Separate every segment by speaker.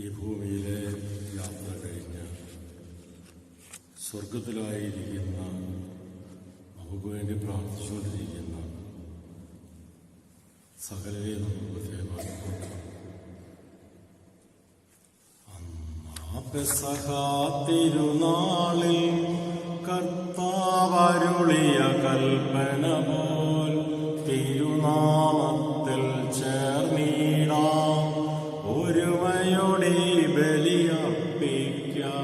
Speaker 1: ഈ ഭൂമിയിലെ യാത്ര കഴിഞ്ഞ് സ്വർഗത്തിലായിരിക്കുന്ന നമുക്ക് വേണ്ടി പ്രാർത്ഥിച്ചുകൊണ്ടിരിക്കുന്ന സകലരെ നമുക്ക് പ്രത്യേകമായി തിരുനാളിൽ കർത്താവരുളിയ കൽപ്പന പോൽ തിരുനാമത്തിൽ ചേർന്നിടാം ഒരുമയോടെ ബലിയർപ്പിക്കാം.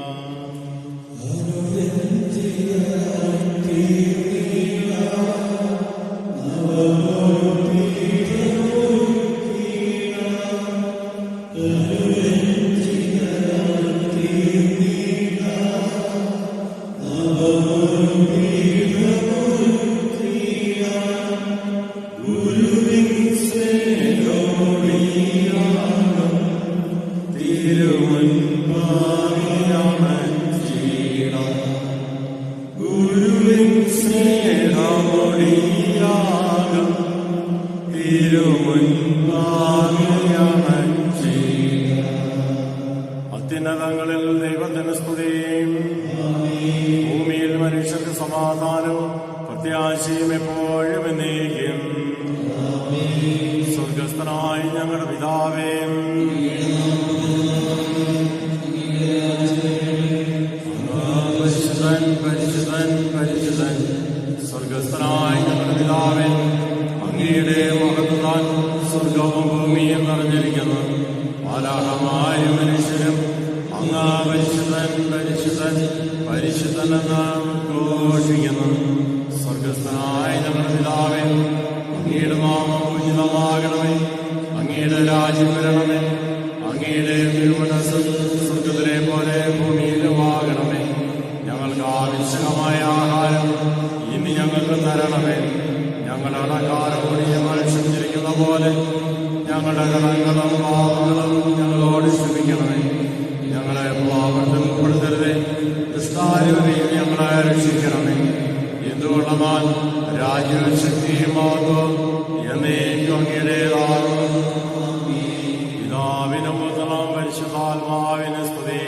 Speaker 1: അത്യുന്നതങ്ങളിൽ ദൈവത്തിന് സ്തുതിയും ഭൂമിയിൽ മനുഷ്യർക്ക് സമാധാനവും പ്രത്യാശയും എപ്പോഴും എന്നേക്കും. സ്വർഗസ്ഥനായ ഞങ്ങളുടെ പിതാവേ, പരിശുദ്ധൻ പരിശുദ്ധൻ പരിശുദ്ധൻ. സ്വർഗസ്ഥനായ ഞങ്ങളുടെ പിതാവേ, അങ്ങയുടെ മഹത്വത്താൽ സ്വർഗവും ഭൂമിയും നിറഞ്ഞിരിക്കുന്നു. മാലാഖമായ മനുഷ്യരും അങ്ങ് പരിശുദ്ധൻ പരിശുദ്ധൻ പരിശുദ്ധനെന്ന് ഘോഷിക്കുന്നു. സ്വർഗസ്ഥനായ ഞങ്ങളുടെ പിതാവേ, അങ്ങയുടെ നാമം ഉചിതമാകണമേ, അങ്ങയുടെ രാജ്യം വരണമേ, അങ്ങയുടെ തിരുമനസ്സ് സ്വർഗത്തിലെ പോലെ ഭൂമിയിലുമാകണമേ. ഞങ്ങൾക്ക് ആവശ്യമായ ആഹാരം ഇനി ഞങ്ങൾക്ക് തരണമേ. ഞങ്ങളുടെ കടക്കാരോട് ഞങ്ങൾ ക്ഷമിച്ചിരിക്കുന്ന പോലെ ഞങ്ങളുടെ കടങ്ങളും പാപങ്ങളും ഞങ്ങളോട് ക്ഷമിക്കണമേ. ഞങ്ങളെ പാപത്തിൽ ഉൾപ്പെടുത്തരുതേ, ദുഷ്ടാരൂപിയിൽ ഞങ്ങളെ രക്ഷിക്കണമേ. എന്തുകൊണ്ടെന്നാൽ രാജ്യവും ശക്തിയും മഹത്വവും എന്നേക്കും അങ്ങയുടേതാകുന്നു. പിതാവിനും പുത്രനും പരിശുദ്ധാത്മാവിനും സ്തുതി.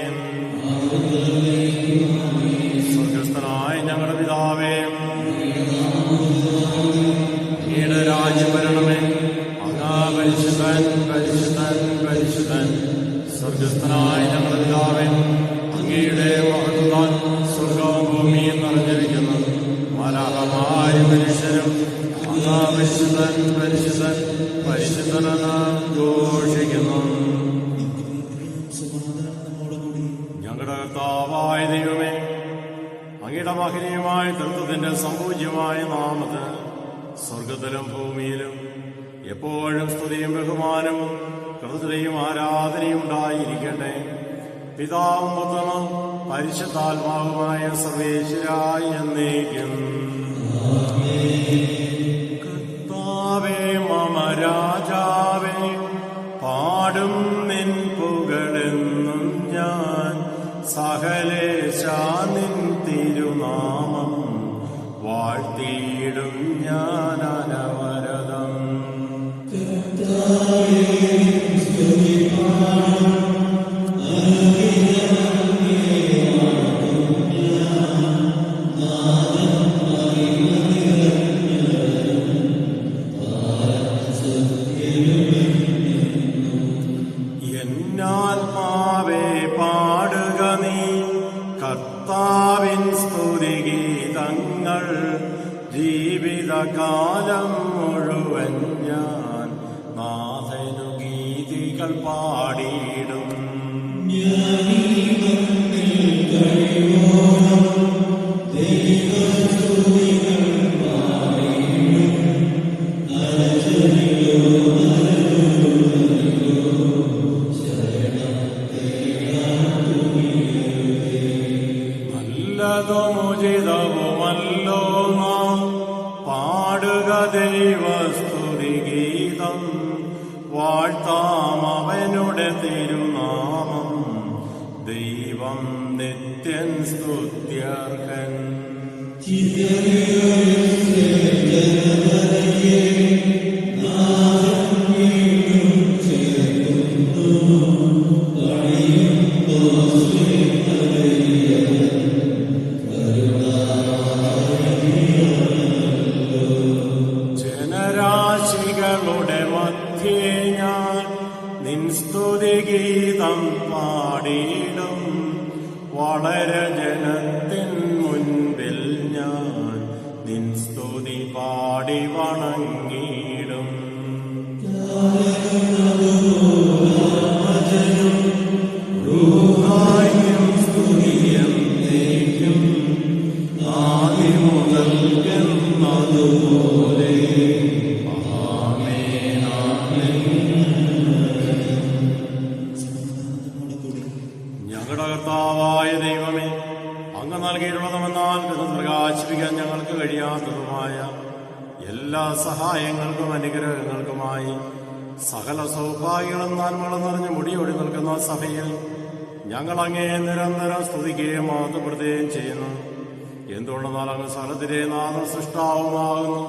Speaker 1: സ്വർഗസ്ഥനായ ഞങ്ങളുടെ പിതാവേ, അങ്ങയുടെ രാജ്യം വരണമേ, അങ്ങ് പരിശുദ്ധൻ പരിശുദ്ധൻ പരിശുദ്ധൻ. സ്വർഗസ്ഥനായ ഞങ്ങളുടെ പിതാവേ, അങ്ങയുടെ മഹത്വത്താൽ സ്വർഗവും ഭൂമിയും നിറഞ്ഞിരിക്കുന്നു. മാലാഖമായ മനുഷ്യരും അങ്ങ് പരിശുദ്ധൻ പരിശുദ്ധൻ പരിശുദ്ധനെന്ന് ഘോഷിക്കുന്നു. ഞങ്ങളുടെ കർത്താവായ ദൈവമേ, അങ്ങയുടെ മഹനീയമായ തത്വത്തിന്റെ സമ്പൂജ്യമായ നാമത്തിന് സ്വർഗത്തിലും ഭൂമിയിലും എപ്പോഴും സ്തുതിയും ബഹുമാനവും കൃതയും ആരാധനയും ഉണ്ടായിരിക്കട്ടെ. പിതാവും പുത്രനും പരിശുദ്ധാത്മാവുമായ സർവേശ്വരായ എന്നേക്കും. കർത്താവേ മമ രാജാവേ, പാടും നിൻ പുകഴെന്നും ഞാൻ. സകലേശാ നിൻ തിരുനാമം വാഴ്ത്തിയിടും ഞാൻ അനവരതം. എന്നാത്മാവേ പാടുക നീ കർത്താവിൻ സ്തുതിഗീതങ്ങൾ. ജീവിതകാലം മുഴുവൻ ഞാൻ നാഥനു ഗീതികൾ പാടിയിടും. നല്ലതുമുചിതവുമല്ലോ നാം പാടുക ദൈവസ്തുതിഗീതം. വാഴ്ത്താം അവനുടെ തിരുനാമം. ദൈവം നിത്യൻ സ്തുത്യർഹൻ.
Speaker 2: നാഥൻ
Speaker 1: നിൻ സ്തുതി പാടി വണങ്ങിടും. റൂഹായും സ്തുതിയെന്നേക്കും ആദിമുതൽക്കെന്നതുപോലെ. ആമേൻ ആമേൻ. ഞങ്ങളുടെ കർത്താവായ ദൈവമേ, അങ്ങ് നൽകിയിട്ടുള്ളതുമെന്നാൽ പ്രകാശിപ്പിക്കാൻ ഞങ്ങൾക്ക് കഴിയാത്തതുമായ എല്ലാ സഹായങ്ങൾക്കും അനുഗ്രഹങ്ങൾക്കുമായി സകല സൗഭാഗ്യങ്ങളും നന്മകളും നിറഞ്ഞ് മുടിയോടി നിൽക്കുന്ന സഭയിൽ ഞങ്ങൾ അങ്ങേ നിരന്തരം സ്തുതിക്കുകയും മഹത്വപ്പെടുത്തുകയും ചെയ്യുന്നു. എന്തുകൊണ്ടെന്നാൽ അങ്ങ് സകലത്തിലെ നാഥ സൃഷ്ടാവുമാകുന്നു.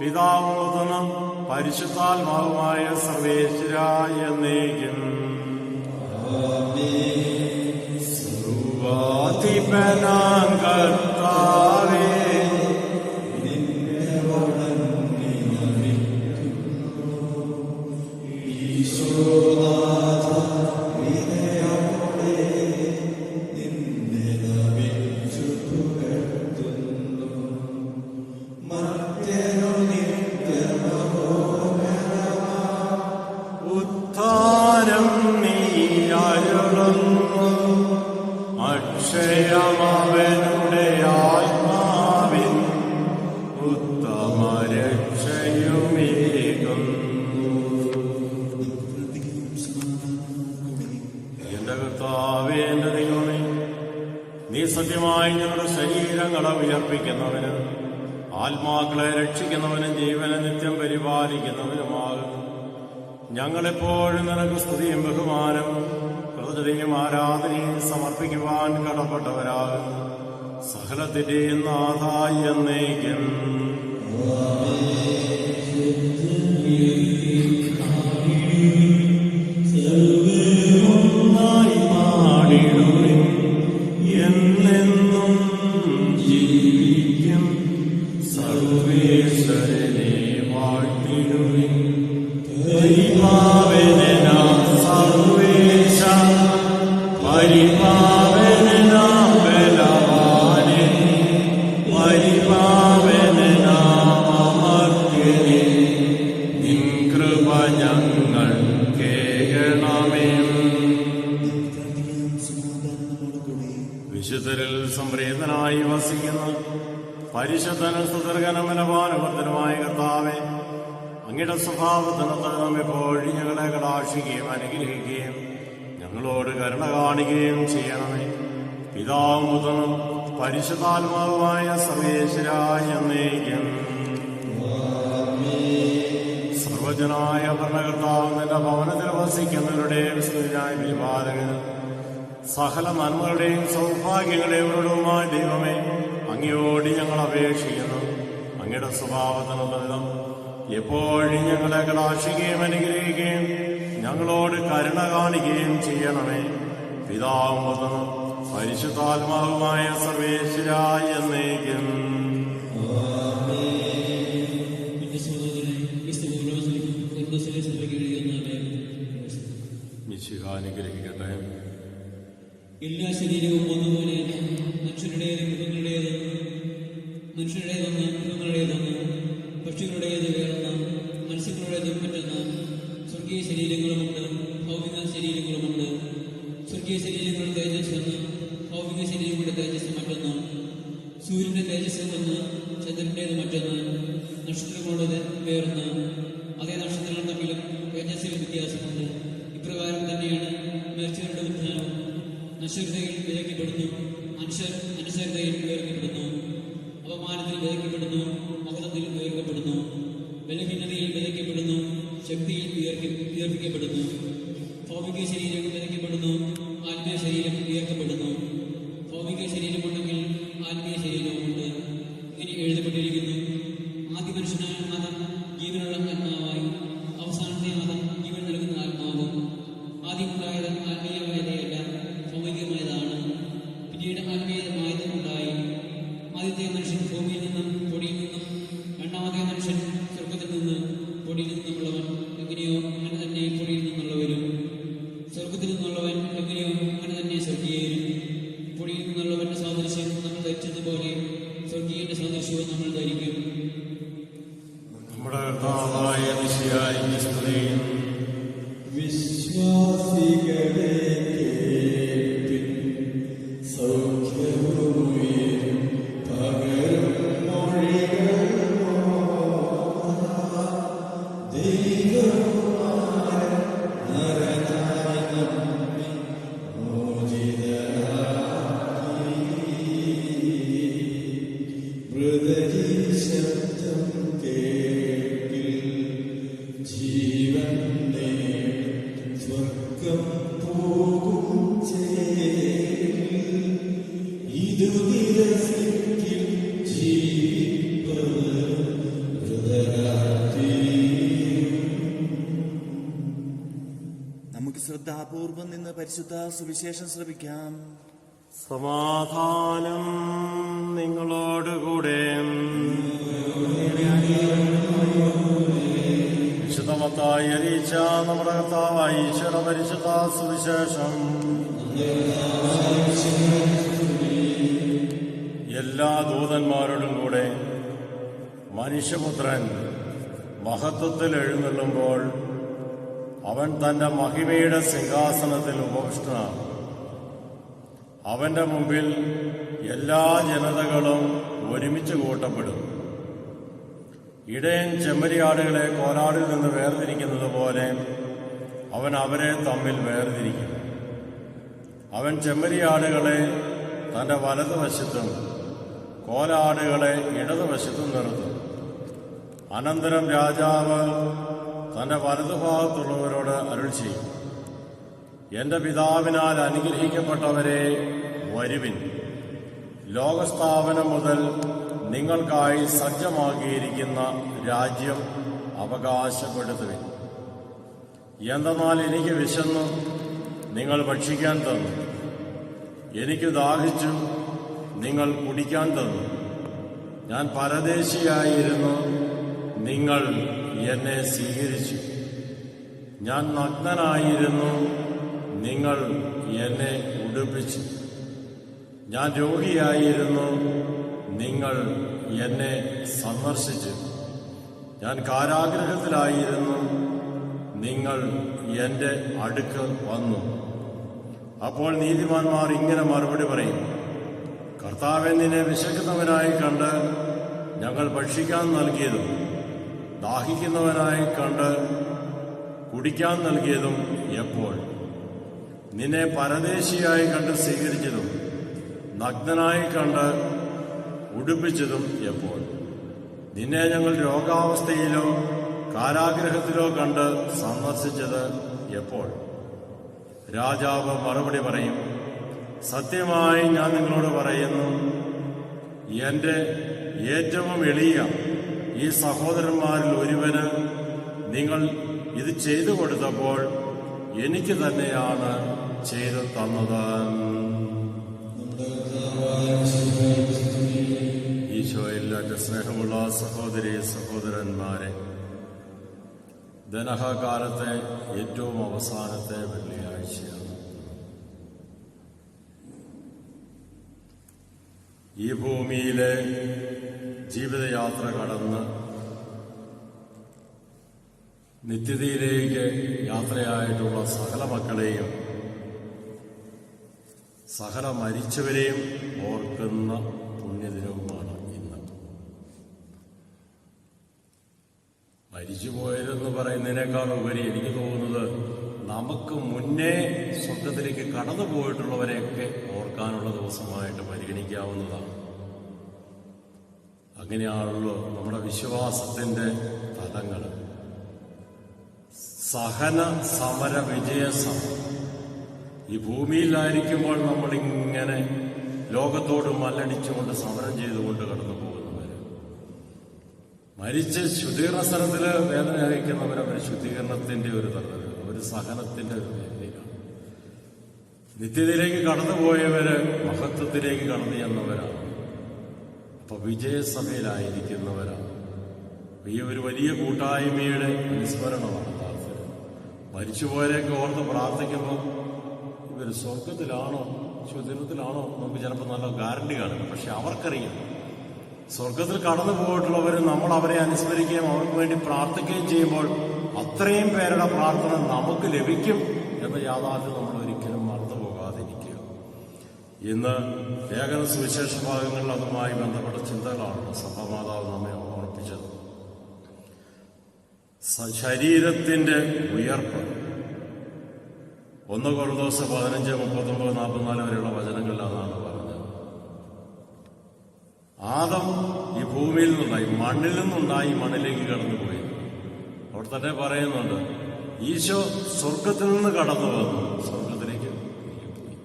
Speaker 1: പിതാവും പുത്രനും പരിശുദ്ധാത്മാവുമായ സർവേശ്വരായ എന്നേക്കും. സർവാധിപനാം കർത്താവേ, ഉദ്ധാരം നീ അരുളുന്നു. അക്ഷയമവനുടെ ആത്മാവിൻ ഉത്തമ രക്ഷയുമേകും. എന്റെ കർത്താവേ, എന്റെ ദൈവമേ, നീ സത്യമായി ഞങ്ങളുടെ ശരീരങ്ങളെ ഉയർപ്പിക്കുന്നവന്, ആത്മാക്കളെ രക്ഷിക്കുന്നവനും ജീവനെ നിത്യം പരിപാലിക്കുന്നവനുമാകുന്നു. ഞങ്ങളെപ്പോഴും നിനക്ക് സ്തുതിയും ബഹുമാനം കൃതജ്ഞതയും ആരാധനയും സമർപ്പിക്കുവാൻ കടപ്പെട്ടവരാകുന്നു. സകലത്തിന്റെയും നാഥായി എന്നേക്കും. സർവ്വമായി പാടിടുവിൻ, എന്നെന്നും ജീവിക്കും. സർവേശ്വരനെ വാഴ്ത്തിടുവിൻ. പരിപാവനാം സർവേശ, പരിപാവനാം ബലവാനേ, പരിപാവനാം അമർത്യനേ, നിൻ കൃപ ഞങ്ങൾ കേൾക്കണമേ. വിശുദ്ധരിൽ സംപ്രീതനായി വസിക്കുന്ന പരിശുദ്ധനും സുദീർഘനും ബലവാനുഭർത്തനുമായ കർത്താവേ, അങ്ങയുടെ സ്വഭാവത്തിനൊത്ത് നമ്മെപ്പോഴും ഞങ്ങളെ കടാക്ഷിക്കുകയും അനുഗ്രഹിക്കുകയും ഞങ്ങളോട് കരുണ കാണിക്കുകയും ചെയ്യണമേ. പിതാവും പുത്രനും പരിശുദ്ധാത്മാവുമായ സർവേശ്വരായ എന്നേക്കും. സർവജനായ ഭരണകർത്താവ് നിന്റെ ഭവനത്തിൽ വസിക്കുന്നവരുടെ വിശുദ്ധനായ പരിപാലകന് സകല നന്മകളുടെയും സൗഭാഗ്യങ്ങളുടെയും ഉറവിടവുമായ ദൈവമേ, അങ്ങയോട് ഞങ്ങൾ അപേക്ഷിക്കുന്നു. അങ്ങയുടെ സ്വഭാവത്തിനൊത്തം എപ്പോഴും ഞങ്ങളെ കടാക്ഷിക്കുകയും അനുഗ്രഹിക്കുകയും ഞങ്ങളോട് കരുണ കാണിക്കുകയും ചെയ്യണമേ. പിതാവും പുത്രനും പരിശുദ്ധാത്മാവുമായ സർവേശ്വരായ എന്നേക്കും. അനുഗ്രഹിക്കട്ടെ.
Speaker 2: എല്ലാ ശരീരവും ഒന്നുപോലെയല്ല. മനുഷ്യരുടേത് മൃഗങ്ങളുടേത്, മനുഷ്യരുടേതൊന്ന് മൃഗങ്ങളുടേതൊന്ന്, പക്ഷികളുടേത് വേറൊന്ന്, മത്സ്യങ്ങളുടേതും മറ്റൊന്ന്. സ്വർഗീയ ശരീരങ്ങളുമുണ്ട്, ഭൗമിക ശരീരങ്ങളുമുണ്ട്. സ്വർഗീയ ശരീരങ്ങളുടെ തേജസ് ഒന്ന്, ഭൗമിക ശരീരങ്ങളുടെ തേജസ് മറ്റൊന്ന്. സൂര്യന്റെ തേജസ് ഒന്ന്, ചന്ദ്രന്റേത് മറ്റൊന്ന്, നക്ഷത്രങ്ങളുടേത് വേറൊന്ന്. അതേ നക്ഷത്രങ്ങൾ തമ്മിലും തേജസ്സിൽ വ്യത്യാസമുണ്ട്. ഇപ്രകാരം തന്നെയാണ് മരിച്ചവരുടെ ഉത്ഥാനം. നശ്വരതയിൽ വിതയ്ക്കപ്പെടുന്നു, മനുഷ്യർ അനശ്വരതയിൽ ഉയർത്തപ്പെടുന്നു. അപമാനത്തിൽ വിതയ്ക്കപ്പെടുന്നു, മഹത്വത്തിൽ ഉയർത്തപ്പെടുന്നു. ബലഹീനതയിൽ വിതയ്ക്കപ്പെടുന്നു, ശക്തിയിൽ ഉയർപ്പിക്കപ്പെടുന്നു. ഭൗമിക ശരീരം വിതയ്ക്കപ്പെടുന്നു, ആത്മീയ ശരീരം ഉയർത്തപ്പെടുന്നു. ഭൗമിക ശരീരമുണ്ടെങ്കിൽ ആത്മീയ ശരീരവുമുണ്ട്. ഇങ്ങനെ എഴുതപ്പെട്ടിരിക്കുന്നു: ആദ്യ മനുഷ്യനായ ആദം ജീവനുള്ള ആത്മാവായി, അവസാനത്തെ ആദം ജീവൻ നൽകുന്ന ആത്മാവും. ആദ്യമുണ്ടായത് ആത്മീയമായതയല്ല, ഭൗമികമായതാണ്. പിന്നീട് ആത്മീയമായത് ഉണ്ടായി. ആദ്യത്തെ മനുഷ്യൻ ഭൂമിയിൽ നിന്നും പൊടിയിൽ നിന്നും, രണ്ടാമത്തെ മനുഷ്യൻ സ്വർഗത്തിൽ നിന്ന് പൊടിയിൽ നിന്നുമുള്ളവൻ. എങ്ങനെയോ അങ്ങനെ തന്നെ പൊടിയിൽ നിന്നുള്ളവരും. സ്വർഗത്തിൽ നിന്നുള്ളവൻ എങ്ങനെയോ അങ്ങനെ തന്നെ സ്വർഗീയരും. നമ്മൾ ധരിക്കും.
Speaker 1: നമ്മുടെ കർത്താവായ മിശിഹായിക്ക് സ്തുതി.
Speaker 3: വിശ്വാസികളെ കേൾപ്പിൻ, സൗഖ്യവുമുയരും പകരും മൊഴികൾ ദൈവമായ നരനായ നമ്മെ മോചിതരാക്കി. മൃദരീ ശബ്ദം കേൾപ്പിൽ, ജീവൻ നേടും സ്വർഗം പോകും ചേരിൽ. ഇതു നിരസിക്കും ജീവിപ്പവർ മൃതരാത്തീരും.
Speaker 4: നമുക്ക് ശ്രദ്ധാപൂർവം നിന്ന് പരിശുദ്ധ സുവിശേഷം ശ്രവിക്കാം.
Speaker 1: സമാധാനം നിങ്ങളോടുകൂടെ. വിശുദ്ധമത്തായി അറിയിച്ച നമ്മുടെ കർത്താവായ ഈശ്വര പരിശുദ്ധ സുവിശേഷം. എല്ലാ ദൂതന്മാരോടും കൂടെ മനുഷ്യപുത്രൻ മഹത്വത്തിൽ എഴുന്നള്ളുമ്പോൾ അവൻ തന്റെ മഹിമയുടെ സിംഹാസനത്തിൽ ഉപവിഷ്ടനാണ്. അവന്റെ മുമ്പിൽ എല്ലാ ജനതകളും ഒരുമിച്ച് കൂട്ടപ്പെടും. ഇടയൻ ചെമ്മരിയാടുകളെ കോലാടിൽ നിന്ന് വേർതിരിക്കുന്നത് പോലെ അവൻ അവരെ തമ്മിൽ വേർതിരിക്കും. അവൻ ചെമ്മരിയാടുകളെ തന്റെ വലതുവശത്തും കോലാടുകളെ ഇടതുവശത്തും നിർത്തും. അനന്തരം രാജാവ് തന്റെ വലതുഭാഗത്തുള്ളവരോട് അരുൾ ചെയ്യും, എന്റെ പിതാവിനാൽ അനുഗ്രഹിക്കപ്പെട്ടവരെ വരുവിൻ, ലോകസ്ഥാപനം മുതൽ നിങ്ങൾക്കായി സജ്ജമാക്കിയിരിക്കുന്ന രാജ്യം അവകാശപ്പെടുത്തുവിൻ. എന്തെന്നാൽ എനിക്ക് വിശന്നു, നിങ്ങൾ ഭക്ഷിക്കാൻ തന്നു. എനിക്ക് ദാഹിച്ചു, നിങ്ങൾ കുടിക്കാൻ തന്നു. ഞാൻ പരദേശിയായിരുന്നു, നിങ്ങൾ എന്നെ സ്വീകരിച്ചു. ഞാൻ നഗ്നനായിരുന്നു, നിങ്ങൾ എന്നെ ഉടുപ്പിച്ചു. ഞാൻ രോഗിയായിരുന്നു, നിങ്ങൾ എന്നെ സന്ദർശിച്ചു. ഞാൻ കാരാഗൃഹത്തിലായിരുന്നു, നിങ്ങൾ എന്റെ അടുക്കൽ വന്നു. അപ്പോൾ നീതിമാന്മാർ ഇങ്ങനെ മറുപടി പറയും, കർത്താവേ, നിന്നെ വിശക്കുന്നവനായി കണ്ട് ഞങ്ങൾ ഭക്ഷിക്കാൻ നൽകിയതും ദാഹിക്കുന്നവനായി കണ്ട് കുടിക്കാൻ നൽകിയതും എപ്പോൾ? നിന്നെ പരദേശിയായി കണ്ട് സ്വീകരിച്ചതും നഗ്നനായി കണ്ട് ഉടുപ്പിച്ചതും എപ്പോൾ? നിന്നെ ഞങ്ങൾ രോഗാവസ്ഥയിലോ കാരാഗൃഹത്തിലോ കണ്ട് സന്ദർശിച്ചത് എപ്പോൾ? രാജാവ് മറുപടി പറയും, സത്യമായി ഞാൻ നിങ്ങളോട് പറയുന്നു, എന്റെ ഏറ്റവും എളിയ ഈ സഹോദരന്മാരിൽ ഒരുവന് നിങ്ങൾ ഇത് ചെയ്തു കൊടുത്തപ്പോൾ എനിക്ക് തന്നെയാണ് ചെയ്തു തന്നത്. ഈശോയിൽ എന്റെ സ്നേഹമുള്ള സഹോദരി സഹോദരന്മാരെ, ദനഹകാലത്തെ ഏറ്റവും അവസാനത്തെ വെള്ളിയാഴ്ചയാണ്. ഈ ഭൂമിയിലെ ജീവിതയാത്ര കടന്ന് നിത്യതയിലേക്ക് യാത്രയായിട്ടുള്ള സകല മക്കളെയും സകല മരിച്ചവരെയും ഓർക്കുന്ന പുണ്യദിനവുമാണ് ഇന്ന്. മരിച്ചുപോയതെന്ന് പറയുന്നതിനേക്കാൾ ഉപരി എനിക്ക് തോന്നുന്നത് നമുക്ക് മുന്നേ സ്വർഗത്തിലേക്ക് കടന്നു പോയിട്ടുള്ളവരെയൊക്കെ ഓർക്കാനുള്ള ദിവസമായിട്ട് പരിഗണിക്കാവുന്നതാണ്. അങ്ങനെയാണല്ലോ നമ്മുടെ വിശ്വാസത്തിന്റെ തലങ്ങൾ. സഹന സമര വിജയസമരം. ഈ ഭൂമിയിലായിരിക്കുമ്പോൾ നമ്മളിങ്ങനെ ലോകത്തോട് മല്ലടിച്ചുകൊണ്ട് സമരം ചെയ്തുകൊണ്ട് കടന്നു പോകുന്നവര്, മരിച്ച് ശുദ്ധീകരണ സ്ഥലത്തിൽ വേദന അറിയിക്കുന്നവർ അവർ ശുദ്ധീകരണത്തിന്റെ ഒരു തലത്തിൽ, അവർ സഹനത്തിന്റെ ഒരു വേദനയിലാണ്. നിത്യതയിലേക്ക് കടന്നുപോയവര് മഹത്വത്തിലേക്ക് കടന്നു ചെന്നവരാണ്. അപ്പൊ വിജയസഭയിലായിരിക്കുന്നവരാണ്. ഈ ഒരു വലിയ കൂട്ടായ്മയുടെ അനുസ്മരണമാണ് പ്രാർത്ഥന. മരിച്ചുപോയവരെയൊക്കെ ഓർത്ത് പ്രാർത്ഥിക്കുമ്പോൾ ഇവർ സ്വർഗത്തിലാണോ ശുദ്ധീകരണത്തിലാണോ നമുക്ക് ചിലപ്പോൾ നല്ല ഗ്യാരണ്ടി കാണും. പക്ഷെ അവർക്കറിയാം സ്വർഗത്തിൽ കടന്നു പോയിട്ടുള്ളവർ നമ്മൾ അവരെ അനുസ്മരിക്കുകയും അവർക്ക് വേണ്ടി പ്രാർത്ഥിക്കുകയും ചെയ്യുമ്പോൾ അത്രയും പേരുടെ പ്രാർത്ഥന നമുക്ക് ലഭിക്കും എന്ന യാഥാർത്ഥ്യം നമ്മൾ ഒരിക്കലും മറന്നുപോകാതിരിക്കുക. ഇന്ന് ലേഖന സുവിശേഷ ഭാഗങ്ങളിൽ അതുമായി ബന്ധപ്പെട്ട ചിന്തകളാണ് സഭാമാതാവ് നമ്മെ ഓർമ്മിപ്പിച്ചത്. ശരീരത്തിന്റെ ഉയർപ്പ് 1 കൊരിന്തോസ് 15:39-44 വരെയുള്ള വചനങ്ങളിൽ അതാണ് പറഞ്ഞത്. ആദം ഈ ഭൂമിയിൽ നിന്നുണ്ടായി, മണ്ണിൽ നിന്നുണ്ടായി മണ്ണിലേക്ക് കടന്നുപോയി. അവിടെ തന്നെ പറയുന്നുണ്ട്, ഈശോ സ്വർഗത്തിൽ നിന്ന് കടന്നു വന്നു സ്വർഗത്തിലേക്ക് പോയി.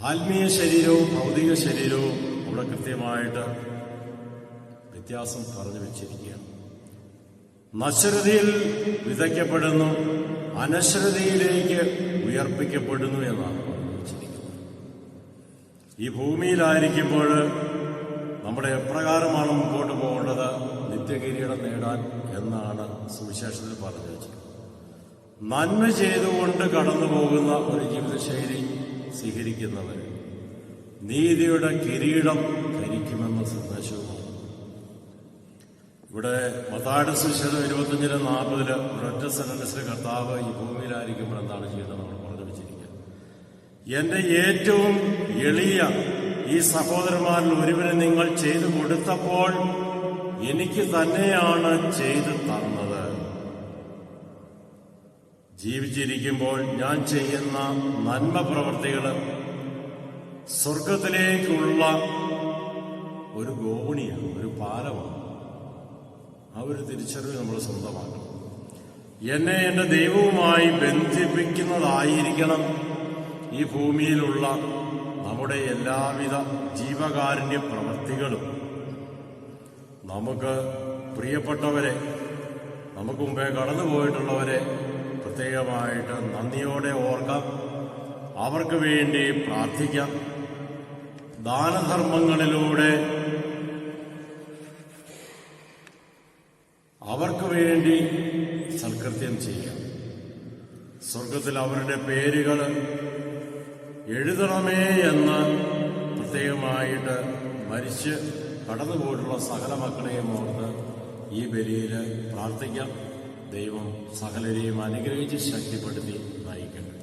Speaker 1: ആത്മീയ ശരീരവും ഭൗതിക ശരീരവും അവിടെ കൃത്യമായിട്ട് വ്യത്യാസം പറഞ്ഞു വെച്ചിരിക്കുകയാണ്. നശ്വരതയിൽ വിതയ്ക്കപ്പെടുന്നു, അനശ്വരതയിലേക്ക് ഉയർപ്പിക്കപ്പെടുന്നു എന്നാണ് പറഞ്ഞു വെച്ചിരിക്കുന്നത്. ഈ ഭൂമിയിലായിരിക്കുമ്പോൾ നമ്മുടെ എപ്രകാരമാണ് മുമ്പോട്ട് പോകേണ്ടത്, നിത്യകിരീടം നേടാൻ എന്നാണ് സുവിശേഷത്തിൽ പറഞ്ഞു വെച്ചത്. നന്മ ചെയ്തുകൊണ്ട് കടന്നു പോകുന്ന ഒരു ജീവിതശൈലി സ്വീകരിക്കുന്നവർ നീതിയുടെ കിരീടം ധരിക്കുമെന്ന സന്ദേശവുമാണ്. ഇവിടെ മത്തായിയുടെ സുവിശേഷം 25:40 ഒരൊറ്റ സെന്റൻസിൽ കർത്താവ് ഈ ഭൂമിയിലായിരിക്കുമ്പോൾ എന്താണ് ചെയ്യുന്നത് നമ്മൾ പറഞ്ഞു വെച്ചിരിക്കുക. എന്റെ ഏറ്റവും എളിയ ഈ സഹോദരന്മാരിൽ ഒരുവരെ നിങ്ങൾ ചെയ്തു കൊടുത്തപ്പോൾ എനിക്ക് തന്നെയാണ് ചെയ്തു തന്നത്. ജീവിച്ചിരിക്കുമ്പോൾ ഞാൻ ചെയ്യുന്ന നന്മ പ്രവൃത്തികൾ സ്വർഗത്തിലേക്കുള്ള ഒരു ഗോവണിയാണ്, ഒരു പാലമാണ്. ആ ഒരു തിരിച്ചറിവ് നമ്മൾ സ്വന്തമാക്കണം. എന്നെ എന്റെ ദൈവവുമായി ബന്ധിപ്പിക്കുന്നതായിരിക്കണം ഈ ഭൂമിയിലുള്ള നമ്മുടെ എല്ലാവിധ ജീവകാരുണ്യ പ്രവൃത്തികളും. നമുക്ക് പ്രിയപ്പെട്ടവരെ, നമുക്ക് മുമ്പേ കടന്നുപോയിട്ടുള്ളവരെ പ്രത്യേകമായിട്ട് നന്ദിയോടെ ഓർക്കാം, അവർക്ക് വേണ്ടി പ്രാർത്ഥിക്കാം. ദാനധർമ്മങ്ങളിലൂടെ അവർക്ക് വേണ്ടി സൽകൃത്യം ചെയ്യാം. സ്വർഗത്തിൽ അവരുടെ പേരുകൾ എഴുതണമേ എന്ന് പ്രത്യേകമായിട്ട് മരിച്ച് കടന്നുപോയിട്ടുള്ള സകല മക്കളെയും ഓർത്ത് ഈ ബലിയിൽ പ്രാർത്ഥിക്കാം. ദൈവം സകലരെയും അനുഗ്രഹിച്ച് ശക്തിപ്പെടുത്തി നയിക്കട്ടെ.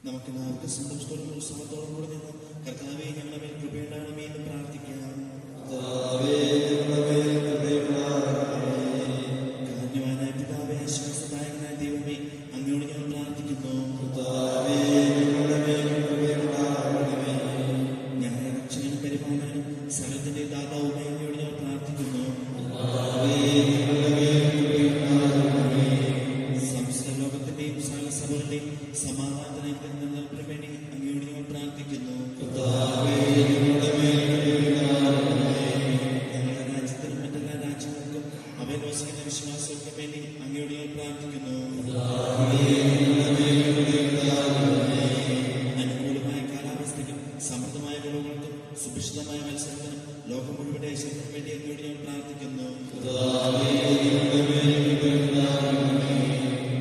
Speaker 4: നമുക്ക് എല്ലാവർക്കും സന്തോഷത്തോടും ഉത്സാഹത്തോടും കൂടെ നിന്ന് കർത്താവേ ഞങ്ങളുടെ മേൽ കൃപയുണ്ടാകണമേ എന്ന് പ്രാർത്ഥിക്കാം. കാരുണ്യവാനായ പിതാവേ, ആശ്വാസദായകനായ ദൈവമേ, അങ്ങയോട് ഞാൻ പ്രാർത്ഥിക്കുന്നു. ഞങ്ങളുടെ രക്ഷകനും പരിപാലനും സകലത്തിന്റെ ദാതാവുമായ അങ്ങയോട് ഞാൻ പ്രാർത്ഥിക്കുന്നു. സംസ്ഥ ലോകത്തിന്റെയും സകല സഭകളുടെയും സമാധാനത്തിനായി നിലനിൽപ്പിന് വേണ്ടി അങ്ങയോട് ഞാൻ പ്രാർത്ഥിക്കുന്നു. ഞങ്ങളുടെ രാജ്യത്തിനും മറ്റെല്ലാ രാജ്യങ്ങൾക്കും അവയിൽ വസിക്കുന്ന വിശ്വാസങ്ങൾക്ക് വേണ്ടി അങ്ങയോട് ഞാൻ പ്രാർത്ഥിക്കുന്നു. അനുകൂലമായ കാലാവസ്ഥയ്ക്കും സമൃദ്ധമായ വിളവുകൾക്കും സുഭിക്ഷിതമായ മത്സരത്തിനും ലോകം മുഴുവന്റെ ഐശ്വര്യത്തിനും വേണ്ടി അങ്ങയോട് ഞാൻ പ്രാർത്ഥിക്കുന്നു.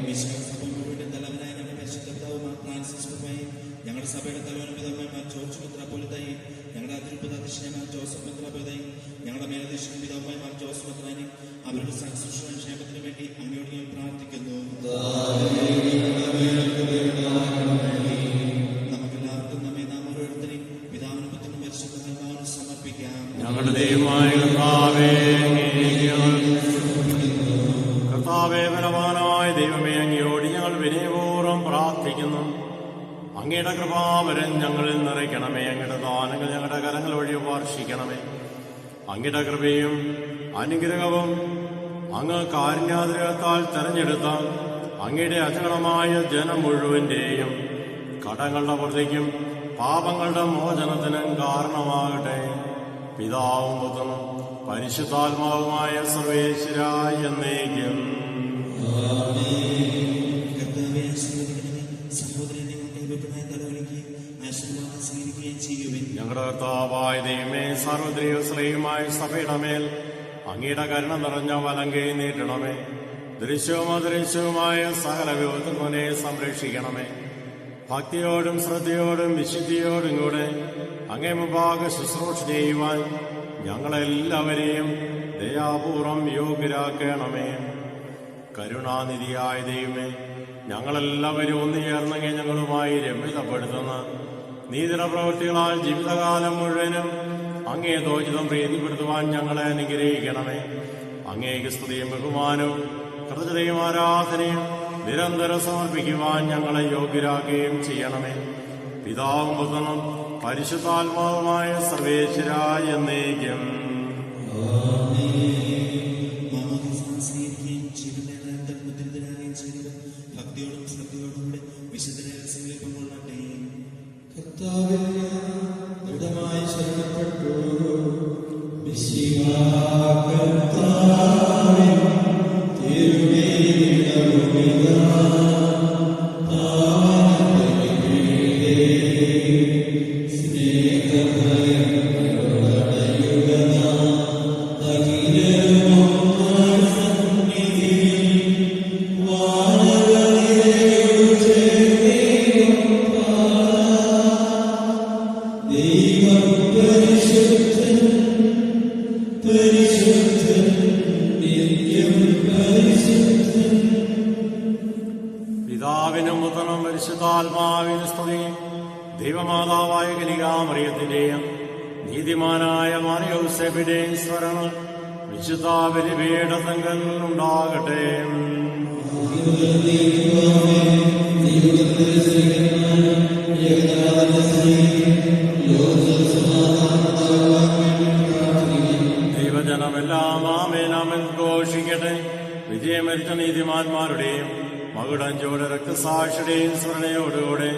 Speaker 4: വിശ്വാസസഭ മുഴുവന്റെ തലവനായ ഞങ്ങളുടെ പരിശുദ്ധ പിതാവ് ഫ്രാൻസിസ് പാപ്പായി, ഞങ്ങളുടെ സഭയുടെ തലവൻ പിതാവായ ജോർജ് മെത്രാപ്പൊലീത്തായി, ഞങ്ങളുടെ അതിരൂപത അധ്യക്ഷനായ ജോസഫ് മെത്രാപ്പൊലീത്തായി, ഞങ്ങളുടെ മേലധ്യക്ഷൻ പിതാവായ മാർ ജോസ് മെത്രാനി, അവരുടെ ശുശ്രൂഷ ക്ഷേമത്തിന് വേണ്ടി അങ്ങയോട് ഞാൻ പ്രാർത്ഥിക്കുന്നു. നമുക്കെല്ലാവർക്കും നമ്മെ നാം ഓരോരുത്തരെയും പിതാവിനും പുത്രനും പരിശുദ്ധാത്മാവിനും സമർപ്പിക്കാം.
Speaker 1: ഞങ്ങളുടെ ദൈവമായ കർത്താവേ, കർത്താവേ, ബലവാനായ ദൈവമേ, അങ്ങയോട് ഞങ്ങൾ വിനയപൂർവ്വം പ്രാർത്ഥിക്കുന്നു. അങ്ങയുടെ കൃപാവരം ഞങ്ങളിൽ നിറയ്ക്കണമേ. അങ്ങയുടെ ദാനങ്ങൾ ഞങ്ങളുടെ കരങ്ങൾ വഴി വാർഷിക്കണമേ. അങ്ങയുടെ കൃപയും അനുഗ്രഹവും അങ്ങ് കാരുണ്യാതിരകത്താൽ തെരഞ്ഞെടുത്ത അങ്ങയുടെ അചകളമായ ജനം മുഴുവന്റെയും കടങ്ങളുടെ വൃത്തിക്കും പാപങ്ങളുടെ മോചനത്തിനും കാരണമാകട്ടെ. പിതാവും പുത്രനും പരിശുദ്ധാത്മാവുമായ സർവേശ്വരായ എന്നേക്കും.
Speaker 4: കർത്താവേ, ആശീർവദിക്കണമേ. സഹോദരൻ നിങ്ങൾ ദൈവത്തിനായി തലവലിക്കുകയും ആശീർവാദം സ്വീകരിക്കുകയും ചെയ്യുവിൻ.
Speaker 1: ഞങ്ങളുടെ കർത്താവായ ദൈവമേ, സാർവത്രികമായ സഭയുടെ മേൽ അങ്ങയുടെ കരുണ നിറഞ്ഞ വലങ്കൈ നീട്ടണമേ. ദൃശ്യവും അദൃശ്യവുമായ സകല വിപത്തുകളെ സംരക്ഷിക്കണമേ. ഭക്തിയോടും ശ്രദ്ധയോടും വിശുദ്ധിയോടും കൂടെ അങ്ങേ മുമ്പാകെ ശുശ്രൂഷ ചെയ്യുവാൻ ഞങ്ങളെല്ലാവരെയും ദയാപൂർവം യോഗ്യരാക്കണമേ. കരുണാനിധിയായ ദൈവമേ, ഞങ്ങളെല്ലാവരും ഒന്നുചേർന്നെങ്കിൽ ഞങ്ങളുമായി രമ്യതപ്പെടുത്തുന്ന നീതിയുടെ പ്രവൃത്തികളാൽ ജീവിതകാലം മുഴുവനും അങ്ങേ ദോചിതം പ്രീതിപ്പെടുത്തുവാൻ ഞങ്ങളെ അനുഗ്രഹിക്കണമേ. അങ്ങേക്ക് സ്തുതിയും ബഹുമാനവും കൃതജ്ഞതയും ആരാധനയും നിരന്തരം സമർപ്പിക്കുവാൻ ഞങ്ങളെ യോഗ്യരാക്കുകയും ചെയ്യണമേ. പിതാവും പുത്രനും പരിശുദ്ധാത്മാവുമായ സർവേശ്വരായ എന്നേക്കും.
Speaker 4: ഭക്തിയോടും ശ്രദ്ധയോടും കൂടെ വിശുദ്ധ രഹസ്യങ്ങളിൽ പങ്കൊള്ളട്ടെ.
Speaker 3: കർത്താവിൽ ദൃഢമായി ശരണപ്പെട്ടു.
Speaker 1: പിതാവിനും പുത്രനും പരിശുദ്ധാത്മാവിനും സ്തുതി. ദൈവമാതാവായ കന്യകാമറിയത്തിന്റെയും നീതിമാനായ മാർയോസേഫിന്റെയും സ്മരണം വിശുദ്ധ ബലിപീഠത്തിങ്കൽ ഉണ്ടാകട്ടെ. ദൈവജനമെല്ലാം ആമേൻ ആമേൻ ഘോഷിക്കട്ടെ. വിജയമരിച്ച നീതിമാന്മാരുടെയും മകുടഞ്ചോട് രക്തസാക്ഷിയുടെയും സ്മരണയോടുകൂടെ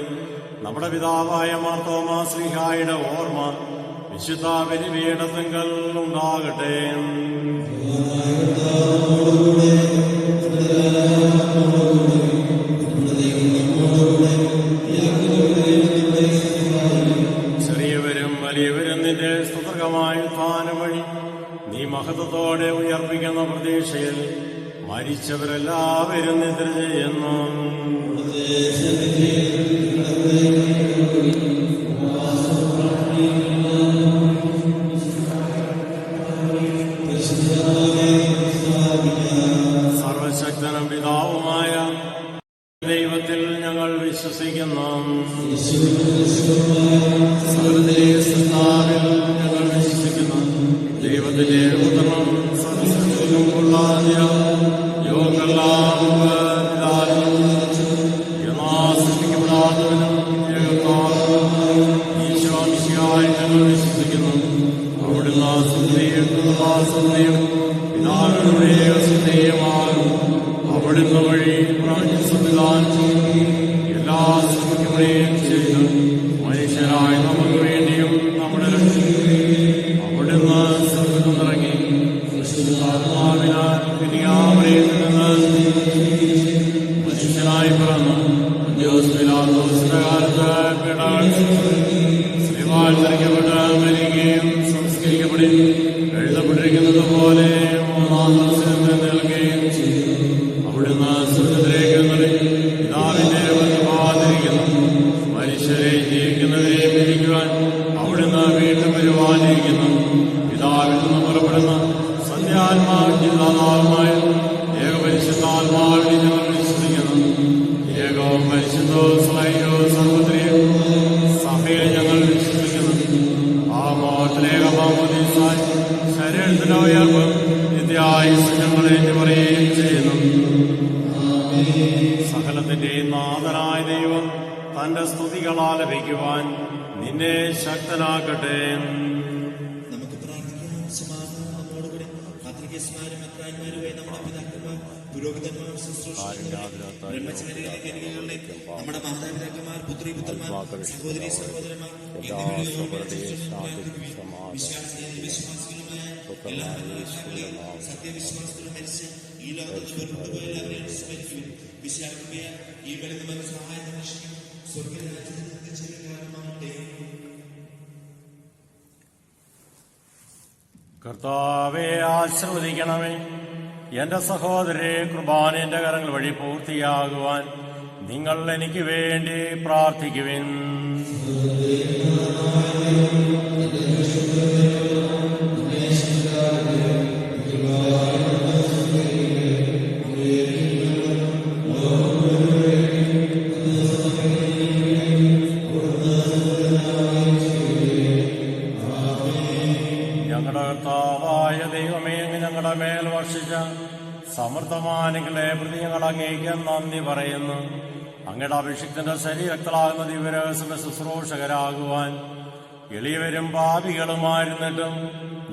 Speaker 1: നമ്മുടെ പിതാവായ മാർത്തോമാ ശ്ലീഹായുടെ ഓർമ്മ വിശുദ്ധ ബലിപീഠത്തിങ്കൽ ഉണ്ടാകട്ടെ. ചെറിയവരും വലിയവരും നിന്റെ സ്തുതകമായ ഉത്ഥാനം വഴി നീ മഹത്വത്തോടെ ഉയർപ്പിക്കുന്ന പ്രതീക്ഷയിൽ മരിച്ചവരെല്ലാവരും നിദ്ര ചെയ്യുന്നു. സർവശക്തനും പിതാവുമായ ദൈവത്തിൽ ഞങ്ങൾ വിശ്വസിക്കുന്നു. സകലത്തിലെ സൃഷ്ടാവിൽ ഞങ്ങൾ വിശ്വസിക്കുന്നു. ദൈവത്തിലെ പുത്രനും സർവശക്തനും സൃഷ്ടിക്കപ്പെടാത്തവനും ഈശോമിശിഹായി ഞങ്ങൾ വിശ്വസിക്കുന്നു. അവിടുന്ന് സുന്ദരിയും പിതാവിനുടെ സുന്ദരിയുമാകും. അവിടുന്ന് വഴി പ്രപഞ്ച സംവിധാനം എല്ലാ സൃഷ്ടിക്കപ്പെടുകയും ചെയ്തു. മനുഷ്യരായ നമുക്ക് വേണ്ടിയും നമ്മുടെ രക്ഷയ്ക്കും അവിടുന്ന് സ്വർഗ്ഗത്തിൽ നിറങ്ങി. ആത്മാവിനാൽ കന്യകാമറിയത്തിൽ നിന്ന് മനുഷ്യനായി പിറന്നു. പന്തിയോസ് കാലത്ത് ശ്രീവാത്സരിക്കപ്പെട്ട് മരിക്കുകയും സംസ്കരിക്കപ്പെടുകയും എഴുതപ്പെട്ടിരിക്കുന്നത് പോലെ മൂന്നാം ദിവസം നിൽക്കുകയും ചെയ്തു. അവിടുന്ന് സ്വർഗ്ഗത്തിലേക്ക് പിതാവിന്റെ വലത്തുഭാഗത്തിരിക്കുന്നു. മനുഷ്യരെ ജീവിക്കുന്നവരെയും വിധിക്കുവാൻ അവിടുന്ന് വീണ്ടും വരുവാനിരിക്കുന്നു. പിതാവിൽ നിന്ന് പുറപ്പെടുന്ന സന്ധ്യാത്മാവുമായ ഏകപരിശുദ്ധാത്മാവിനെ ഞങ്ങൾ വിശ്വസിക്കുന്നു. ഏകവും പരിശുദ്ധവും സ്ലൈകവും സർവത്രിയും സഭയെ ഞങ്ങൾ വിശ്വസിക്കുന്നു. ആ മോഹത്തിലേകമാമോദീസായി ശരീരത്തിന്റെ ഉയർപ്പും നിത്യായുസ് ഞങ്ങളെ പറയുകയും ചെയ്യുന്നു. സകലത്തിന്റെയും നാഥനായ ദൈവം തന്റെ സ്തുതികളാൽ ലഭിക്കുവാൻ നിന്നെ ശക്തനാക്കട്ടെ.
Speaker 4: നമുക്ക് പ്രാർത്ഥിക്കാം. സമാധാനം നമ്മോടുകൂടെ. പത്രികസ്മാരും അക്രാന്മാരുമായി നമ്മുടെ പിതാക്കന്മാർ, പുരോഹിതന്മാർ, ശുശ്രൂഷകന്മാർ, ബ്രഹ്മചാരികളെ, കന്യകകളെ, നമ്മുടെ മാതാപിതാക്കന്മാർ, പുത്രിപുത്രന്മാർ, സഹോദരി സഹോദരന്മാർ വിശ്വാസികളുമായ എല്ലാവരും സത്യവിശ്വാസത്തോടെ മരിച്ച് ഈ ലോകത്ത് പുറത്തുപോയ എല്ലാവരെയും സ്മരിക്കും. വിശാലമായ ഈ വെളിന്ന് വന്ന സഹായം അന്വേഷിക്കും. സ്വർഗ്ഗരാജ്യത്തിൽ ചെല്ലുവാനുമാകട്ടെ.
Speaker 1: കർത്താവെ ആശീർവദിക്കണമേ. എന്റെ സഹോദരരെ കുർബാന എന്റെ കരങ്ങൾ വഴി പൂർത്തിയാകുവാൻ നിങ്ങൾ എനിക്ക് വേണ്ടി പ്രാർത്ഥിക്കുവിൻ. ഞങ്ങളുടെ കർത്താവായ ദൈവമേ, അങ്ങ് ഞങ്ങളുടെ മേൽ വർഷിച്ച സമൃദ്ധമാനങ്ങളെ പ്രതി ഞങ്ങൾ അങ്ങേക്ക് നന്ദി പറയുന്നു. അങ്ങയുടെ അഭിഷിക്തന്റെ ശരീരക്കളാകുന്ന ദിവരഹസ്യ ശുശ്രൂഷകരാകുവാൻ എളിയവരും പാപികളുമായിരുന്നിട്ടും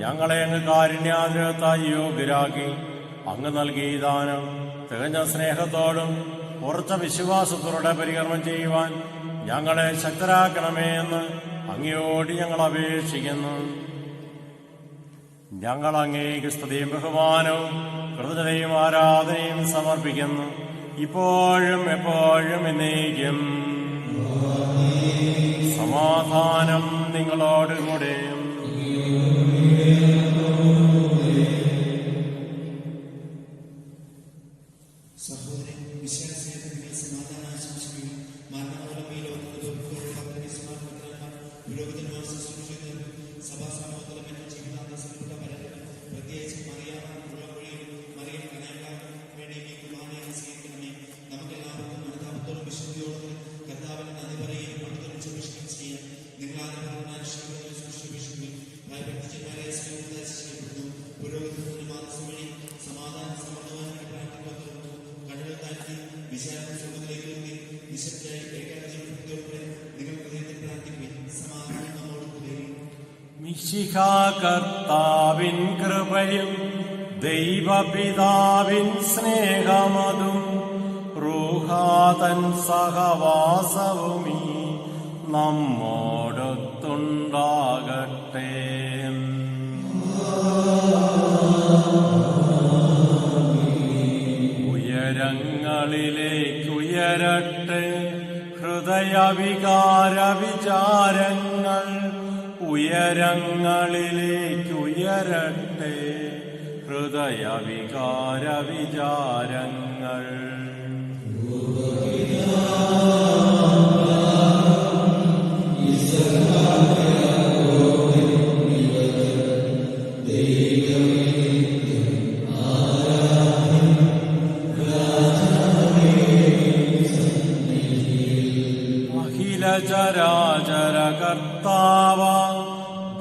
Speaker 1: ഞങ്ങളെ അങ്ങ് കാരുണ്യാഗ്രഹത്തായി യോഗ്യരാക്കി. അങ്ങ് നൽകിയ ദാനം തികഞ്ഞ സ്നേഹത്തോടും ഉറച്ച വിശ്വാസത്തോടെ പരികർമ്മം ചെയ്യുവാൻ ഞങ്ങളെ ശക്തരാക്കണമേ എന്ന് അങ്ങയോട് ഞങ്ങൾ അപേക്ഷിക്കുന്നു. ഞങ്ങൾ അങ്ങേക്ക് സ്തുതിയും ബഹുമാനവും കൃതജ്ഞതയും ആരാധനയും സമർപ്പിക്കുന്നു, ഇപ്പോഴും എപ്പോഴും എന്നേക്കും. സമാധാനം നിങ്ങളോടുകൂടെ.
Speaker 4: സഹോദരൻ വിശ്വാസികൾക്ക് നിങ്ങൾ സമാധാനം ആശംസിക്കുകയും മരണമൂലം ഈ ലോകത്ത് പുരോഹിതന്മാർ ശുശ്രൂഷിക്കുന്നവർ സഭാ സമൂഹത്തിലും മറ്റു ജീവിതാന്തസ്സപ്പെട്ട പലരും പ്രത്യേകിച്ച് മറിയാമുള്ളവരെയും മറിയം കണയക്കാർക്ക് വേണ്ടി ഈ കുർബാനയെ സ്വീകരിക്കണമേ. നമുക്കെല്ലാവർക്കും അനുതാപത്തോടും വിശുദ്ധിയോടും കർത്താവിന് നന്ദി പറയുകയും അടുത്തൊരു ചുമഷ്കം ചെയ്യാം. നിങ്ങൾ ആരോഗ്യമായ സൂക്ഷിപ്പിക്കുന്നു. ഭയഭക്തിജന്മാരെ ചെയ്യപ്പെടുന്നു. പുരോഹിതത്തിന്റെ മാസം വഴി സമാധാന സമർത്ഥവാനായി പ്രാർത്ഥിക്കുന്നു. കടകൾ താഴ്ത്തി വിശാല സുഖത്തിലേക്ക് നോക്കി നിശബ്ദരായി ഏകാഗ്രതയോടെ നിങ്ങൾ ഹൃദയത്തിൽ പ്രാർത്ഥിക്കുകയും സമാധാനം നമ്മോട് കൂടെ.
Speaker 1: മിശിഹാ കർത്താവിൻ കൃപയും ദൈവപിതാവിൻ സ്നേഹമതും റൂഹാതൻ സഹവാസവുമീ നമ്മോടൊത്തുണ്ടാകട്ടെ. ഉയരങ്ങളിലേക്കുയരട്ടെ ഹൃദയവികാര വിചാരങ്ങൾ, ഉയരങ്ങളിലേക്കുയരട്ടെ ഹൃദയവികാര വിചാരങ്ങൾ. ചരാചര കർത്താവ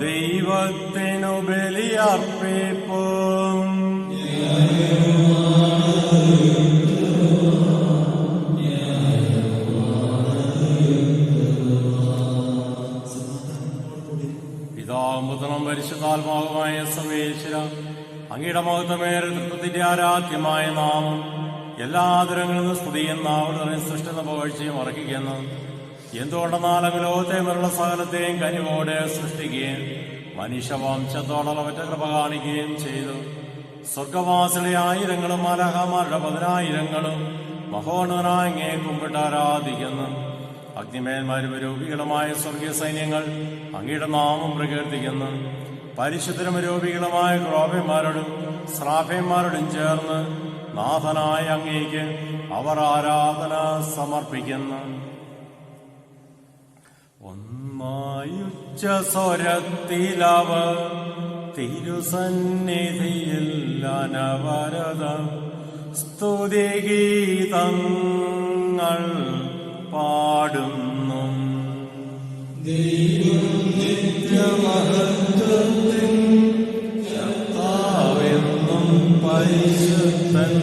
Speaker 1: ദൈവത്തിനു ബലിയർപ്പിപ്പും. പിതാവും പുത്രനും പരിശുദ്ധാത്മാവുമായ സർവേശ്വര, അങ്ങയുടെ മഹത്വമേറെ തൃത്വത്തിന്റെ ആരാധ്യമായ നാമം എല്ലാ ആദരങ്ങളിൽ സ്തുതിയും നാവുടനെ സൃഷ്ടിത പുകഴ്ചയും അർഹിക്കുന്നു. എന്തുകൊണ്ടെന്നാൽ അങ്ങ് ലോകത്തെയുള്ള സകലത്തെയും കനിവോടെ സൃഷ്ടിക്കുകയും മനുഷ്യവംശത്തോടളവറ്റ കൃപ കാണിക്കുകയും ചെയ്തു. സ്വർഗവാസികളെ ആയിരങ്ങളും മലഹമാരുടെ 10,000 മഹോന്നതനായ അങ്ങേ കുമ്പിട്ട് ആരാധിക്കുന്നു. അഗ്നിമേന്മാരും രൂപികളുമായ സ്വർഗീയ സൈന്യങ്ങൾ അങ്ങയുടെ നാമം പ്രകീർത്തിക്കുന്നു. പരിശുദ്ധരും രൂപികളുമായ ക്രോഭന്മാരോടും ശ്രാഭ്യന്മാരോടും ചേർന്ന് നാഥനായ അങ്ങേക്ക് അവർ ആരാധന സമർപ്പിക്കുന്നു. ഒന്നായുച്ച സ്വരത്തിലവർ തിരുസന്നിധിയിൽ അനവരതം സ്തുതിഗീതങ്ങൾ പാടുന്നു. ദൈവം നിത്യമഹത്വത്തിൻ കർത്താവെന്നും പരിശുദ്ധൻ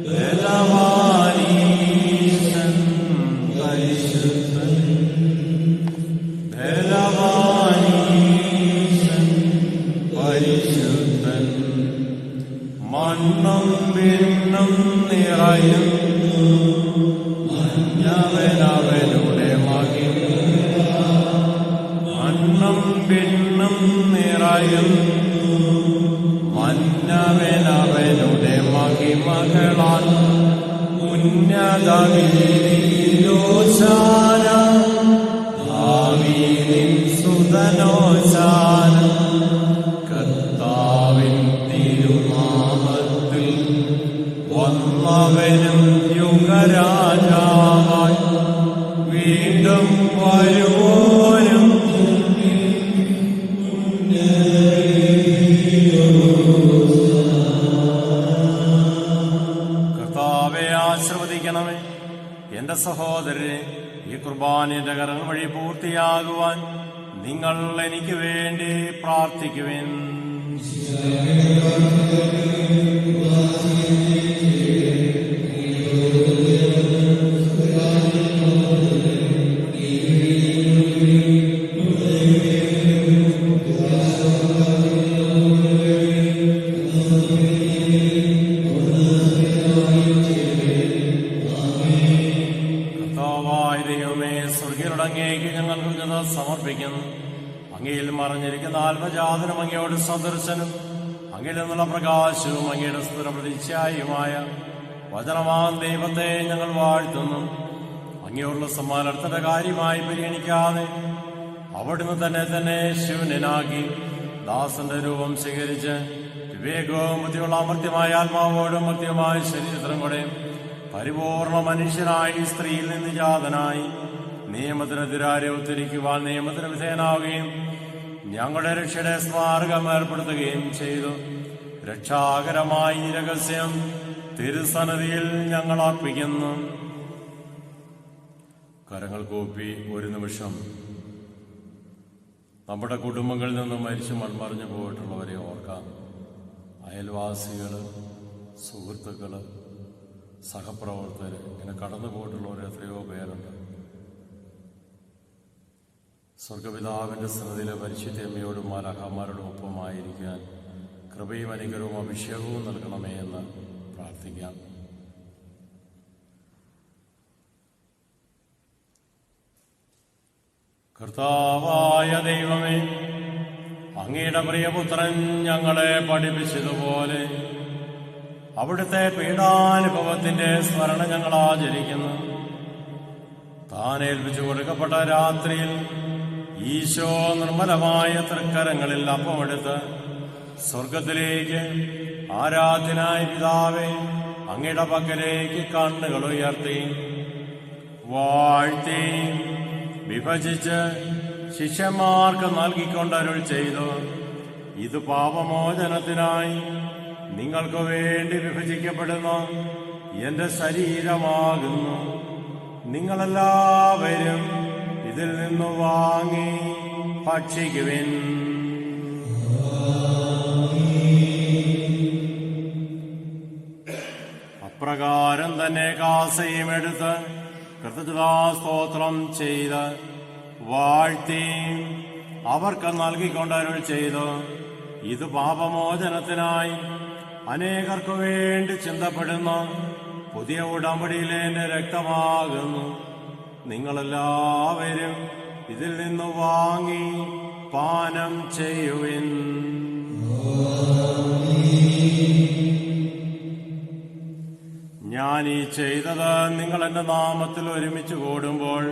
Speaker 1: ബലവാനീശൻ പരിശുദ്ധൻ ബലവാനീശൻ പരിശുദ്ധൻ മണ്ണും വിണ്ണും നിറയുന്നു മഞ്ഞവനവനുടെ മഹിമ. മണ്ണും വിണ്ണും നിറയുന്നു മഞ്ഞവനവനുടെ മഹിമകളാൽ. ഉന്നതവീതിയിലോശാന ഭാവിയിൻ സുതനോശാന. കർത്താവിൻ തിരുനാമത്തിൽ വന്നവനും യുഗരാജാവ് എന്റെ സഹോദരരെ, ഈ കുർബാനയുടെ കരങ്ങൾ വഴി പൂർത്തിയാകുവാൻ നിങ്ങൾ എനിക്ക് വേണ്ടി പ്രാർത്ഥിക്കുവിൻ. അങ്ങേക്ക് ഞങ്ങൾ കൃതജ്ഞത സമർപ്പിക്കുന്നു. അങ്ങയിൽ മറഞ്ഞിരിക്കുന്ന ആത്മജാതനും അങ്ങയോട് സദർശനും അങ്ങയിൽ നിന്നുള്ള പ്രകാശവും അങ്ങയുടെ സ്ഥിരപ്രതീക്ഷയുമായ വചനമാം ദൈവത്തെ ഞങ്ങൾ വാഴ്ത്തുന്നു. അങ്ങയോടുള്ള സമ്മാനത്തിന്റെ കാര്യമായി പരിഗണിക്കാതെ അവിടുന്ന് തന്നെ ശൂന്യനാക്കി ദാസന്റെ രൂപം സ്വീകരിച്ച് വിവേകവും ബുദ്ധിയുള്ള അമർത്യമായ ആത്മാവോടും മർത്യമായ ശരീരത്തിനും കൂടെ പരിപൂർണ മനുഷ്യനായി സ്ത്രീയിൽ നിന്ന് ജാതനായി നിയമത്തിനെതിരാരെ ഉദ്ധരിക്കുവാൻ നിയമത്തിന് വിധേയനാവുകയും ഞങ്ങളുടെ രക്ഷയുടെ സ്മാരകം ഏർപ്പെടുത്തുകയും ചെയ്തു. രക്ഷാകരമായി ഈ രഹസ്യം തിരുസന്നിധിയിൽ ഞങ്ങൾ അർപ്പിക്കുന്നു. കരങ്ങൾ കൂപ്പി ഒരു നിമിഷം നമ്മുടെ കുടുംബങ്ങളിൽ നിന്ന് മരിച്ചു മൺമറിഞ്ഞു പോയിട്ടുള്ളവരെ ഓർക്കാം. അയൽവാസികള്, സുഹൃത്തുക്കള്, സഹപ്രവർത്തകര്, ഇങ്ങനെ കടന്നു പോയിട്ടുള്ളവർ എത്രയോ പേരുണ്ട്. സ്വർഗപിതാവിന്റെ സന്നിധിയിലെ പരിശുദ്ധ അമ്മയോടും മാലാഖമാരോടും ഒപ്പമായിരിക്കാൻ കൃപയും അനുഗ്രഹവും അഭിഷേകവും നൽകണമേ എന്ന് പ്രാർത്ഥിക്കാം. കർത്താവായ ദൈവമേ, അങ്ങയുടെ പ്രിയപുത്രൻ ഞങ്ങളെ പഠിപ്പിച്ചതുപോലെ അവിടുത്തെ പീഡാനുഭവത്തിന്റെ സ്മരണ ഞങ്ങൾ ആചരിക്കുന്നു. താൻ ഏൽപ്പിച്ചു കൊടുക്കപ്പെട്ട രാത്രിയിൽ ഈശോ നിർമ്മലമായ തൃക്കരങ്ങളിൽ അപ്പമെടുത്ത് സ്വർഗത്തിലേക്ക് ആരാധ്യനായ പിതാവേ അങ്ങയുടെ പക്കലേക്ക് കണ്ണുകൾ ഉയർത്തി വാഴ്ത്തി വിഭജിച്ച് ശിഷ്യന്മാർക്ക് നൽകിക്കൊണ്ടരുൾ ചെയ്തു, ഇത് പാപമോചനത്തിനായി നിങ്ങൾക്ക് വേണ്ടി വിഭജിക്കപ്പെടുന്ന എന്റെ ശരീരമാകുന്നു. നിങ്ങളെല്ലാവരും ഇതിൽ നിന്ന് വാങ്ങി ഭക്ഷിക്കുവിൻ. അപ്രകാരം തന്നെ കാസയും എടുത്ത് കൃതജ്ഞതാസ്തോത്രം ചെയ്ത് വാഴ്ത്തി അവർക്ക് നൽകിക്കൊണ്ടരുൾ ചെയ്തു, ഇത് പാപമോചനത്തിനായി അനേകർക്കു വേണ്ടി ചിന്തപ്പെടുന്ന പുതിയ ഉടമ്പടിയിലെ എന്റെ രക്തമാകുന്നു. നിങ്ങളെല്ലാവരും ഇതിൽ നിന്ന് വാങ്ങി പാനം ചെയ്യുവിൻ. ഞാൻ ഈ ചെയ്തത് നിങ്ങൾ എന്റെ നാമത്തിൽ ഒരുമിച്ച് കൂടുമ്പോൾ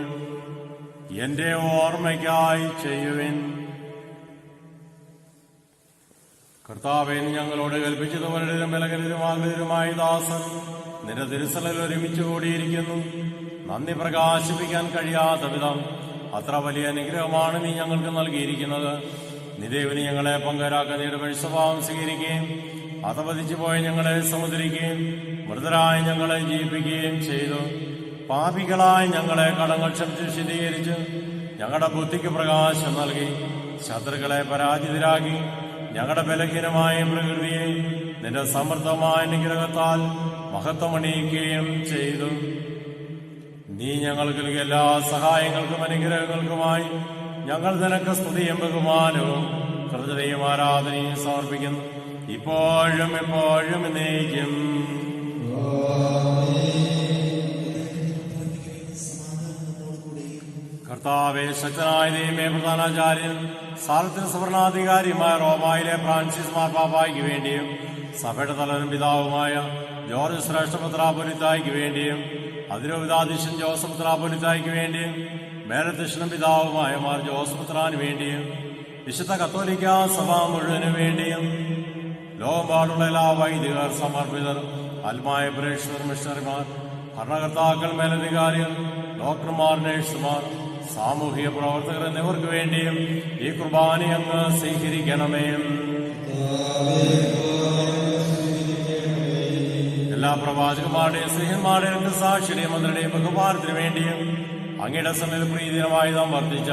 Speaker 1: എന്റെ ഓർമ്മയ്ക്കായി ചെയ്യുവിൻ. കർത്താവേ, ഞങ്ങളോട് കൽപ്പിച്ചതുപോലെ ബലകരരുമായ ദാസൻ നിന്റെ തിരുസലിൽ ഒരുമിച്ച് കൂടിയിരിക്കുന്നു. നന്ദി പ്രകാശിപ്പിക്കാൻ കഴിയാത്ത വിധം അത്ര വലിയ അനുഗ്രഹമാണ് നീ ഞങ്ങൾക്ക് നൽകിയിരിക്കുന്നത്. നിദേവിന് ഞങ്ങളെ പങ്കരാക്കുന്നതിയുടെ വഴിസ്വഭാവം സ്വീകരിക്കുകയും അധപതിച്ചു പോയി ഞങ്ങളെ സമുദ്രിക്കുകയും മൃതരായി ഞങ്ങളെ ജീവിപ്പിക്കുകയും ചെയ്തു. പാപികളായി ഞങ്ങളെ കടങ്ങൾ ക്ഷമിച്ച് ശുദ്ധീകരിച്ച് ഞങ്ങളുടെ ബുദ്ധിക്ക് പ്രകാശം നൽകി ശത്രുക്കളെ പരാജിതരാക്കി ഞങ്ങളുടെ ബലഹീനമായ പ്രകൃതിയെ നിന്റെ സമൃദ്ധമായ അനുഗ്രഹത്താൽ മഹത്വമണിയിക്കുകയും ചെയ്തു. നീ ഞങ്ങൾക്ക് നൽകിയ എല്ലാ സഹായങ്ങൾക്കും അനുഗ്രഹങ്ങൾക്കുമായി ഞങ്ങൾ നിനക്ക് സ്തുതിയും ബഹുമാനവും കൃതജ്ഞതയും ആരാധനയും സമർപ്പിക്കുന്നു, ഇപ്പോഴും എപ്പോഴും എന്നേക്കും. കർത്താവേ, ശക്തനായ ദൈവമേ, പ്രധാനാചാര്യൻ സാലത്തിന് സുവർണാധികാരിയുമായ റോമായിലെ ഫ്രാൻസിസ് മാർപ്പാപ്പായ്ക്ക് വേണ്ടിയും സഭയുടെ തലവനും പിതാവുമായ ജോർജ് ശ്രേഷ്ഠ മെത്രാപ്പൊലീത്തായ്ക്ക് വേണ്ടിയും അതിരൂപതാധീശൻ ജോസഫ് മെത്രാപ്പൊലീത്തായ്ക്ക് വേണ്ടിയും മേലധ്യക്ഷനും പിതാവുമായ മാർ ജോസഫ് മെത്രാന് വേണ്ടിയും വിശുദ്ധ കത്തോലിക്ക സഭ മുഴുവനു വേണ്ടിയും ലോകമ്പാടുള്ള എല്ലാ വൈദികർ, സമർപ്പിതർ, ആത്മായ പ്രേക്ഷകർ, മിഷണറിമാർ, ഭരണകർത്താക്കൾ, മേലധികാരികൾ, ഡോക്ടർമാർ, നഴ്സുമാർ, സാമൂഹിക പ്രവർത്തകർ എന്നിവർക്ക് വേണ്ടിയും ഈ കുർബാന അങ്ങ് സ്വീകരിക്കണമേ. എല്ലാ പ്രവാചകന്മാരുടെയും സ്ത്രീഹന്മാരുടെയും സാക്ഷിയുടെയും മന്ത്രിയുടെയും ബഹുമാനത്തിനു വേണ്ടിയും അങ്ങയുടെ സന്നിധിയിൽ പ്രീതികരമായി നാം വർദ്ധിച്ച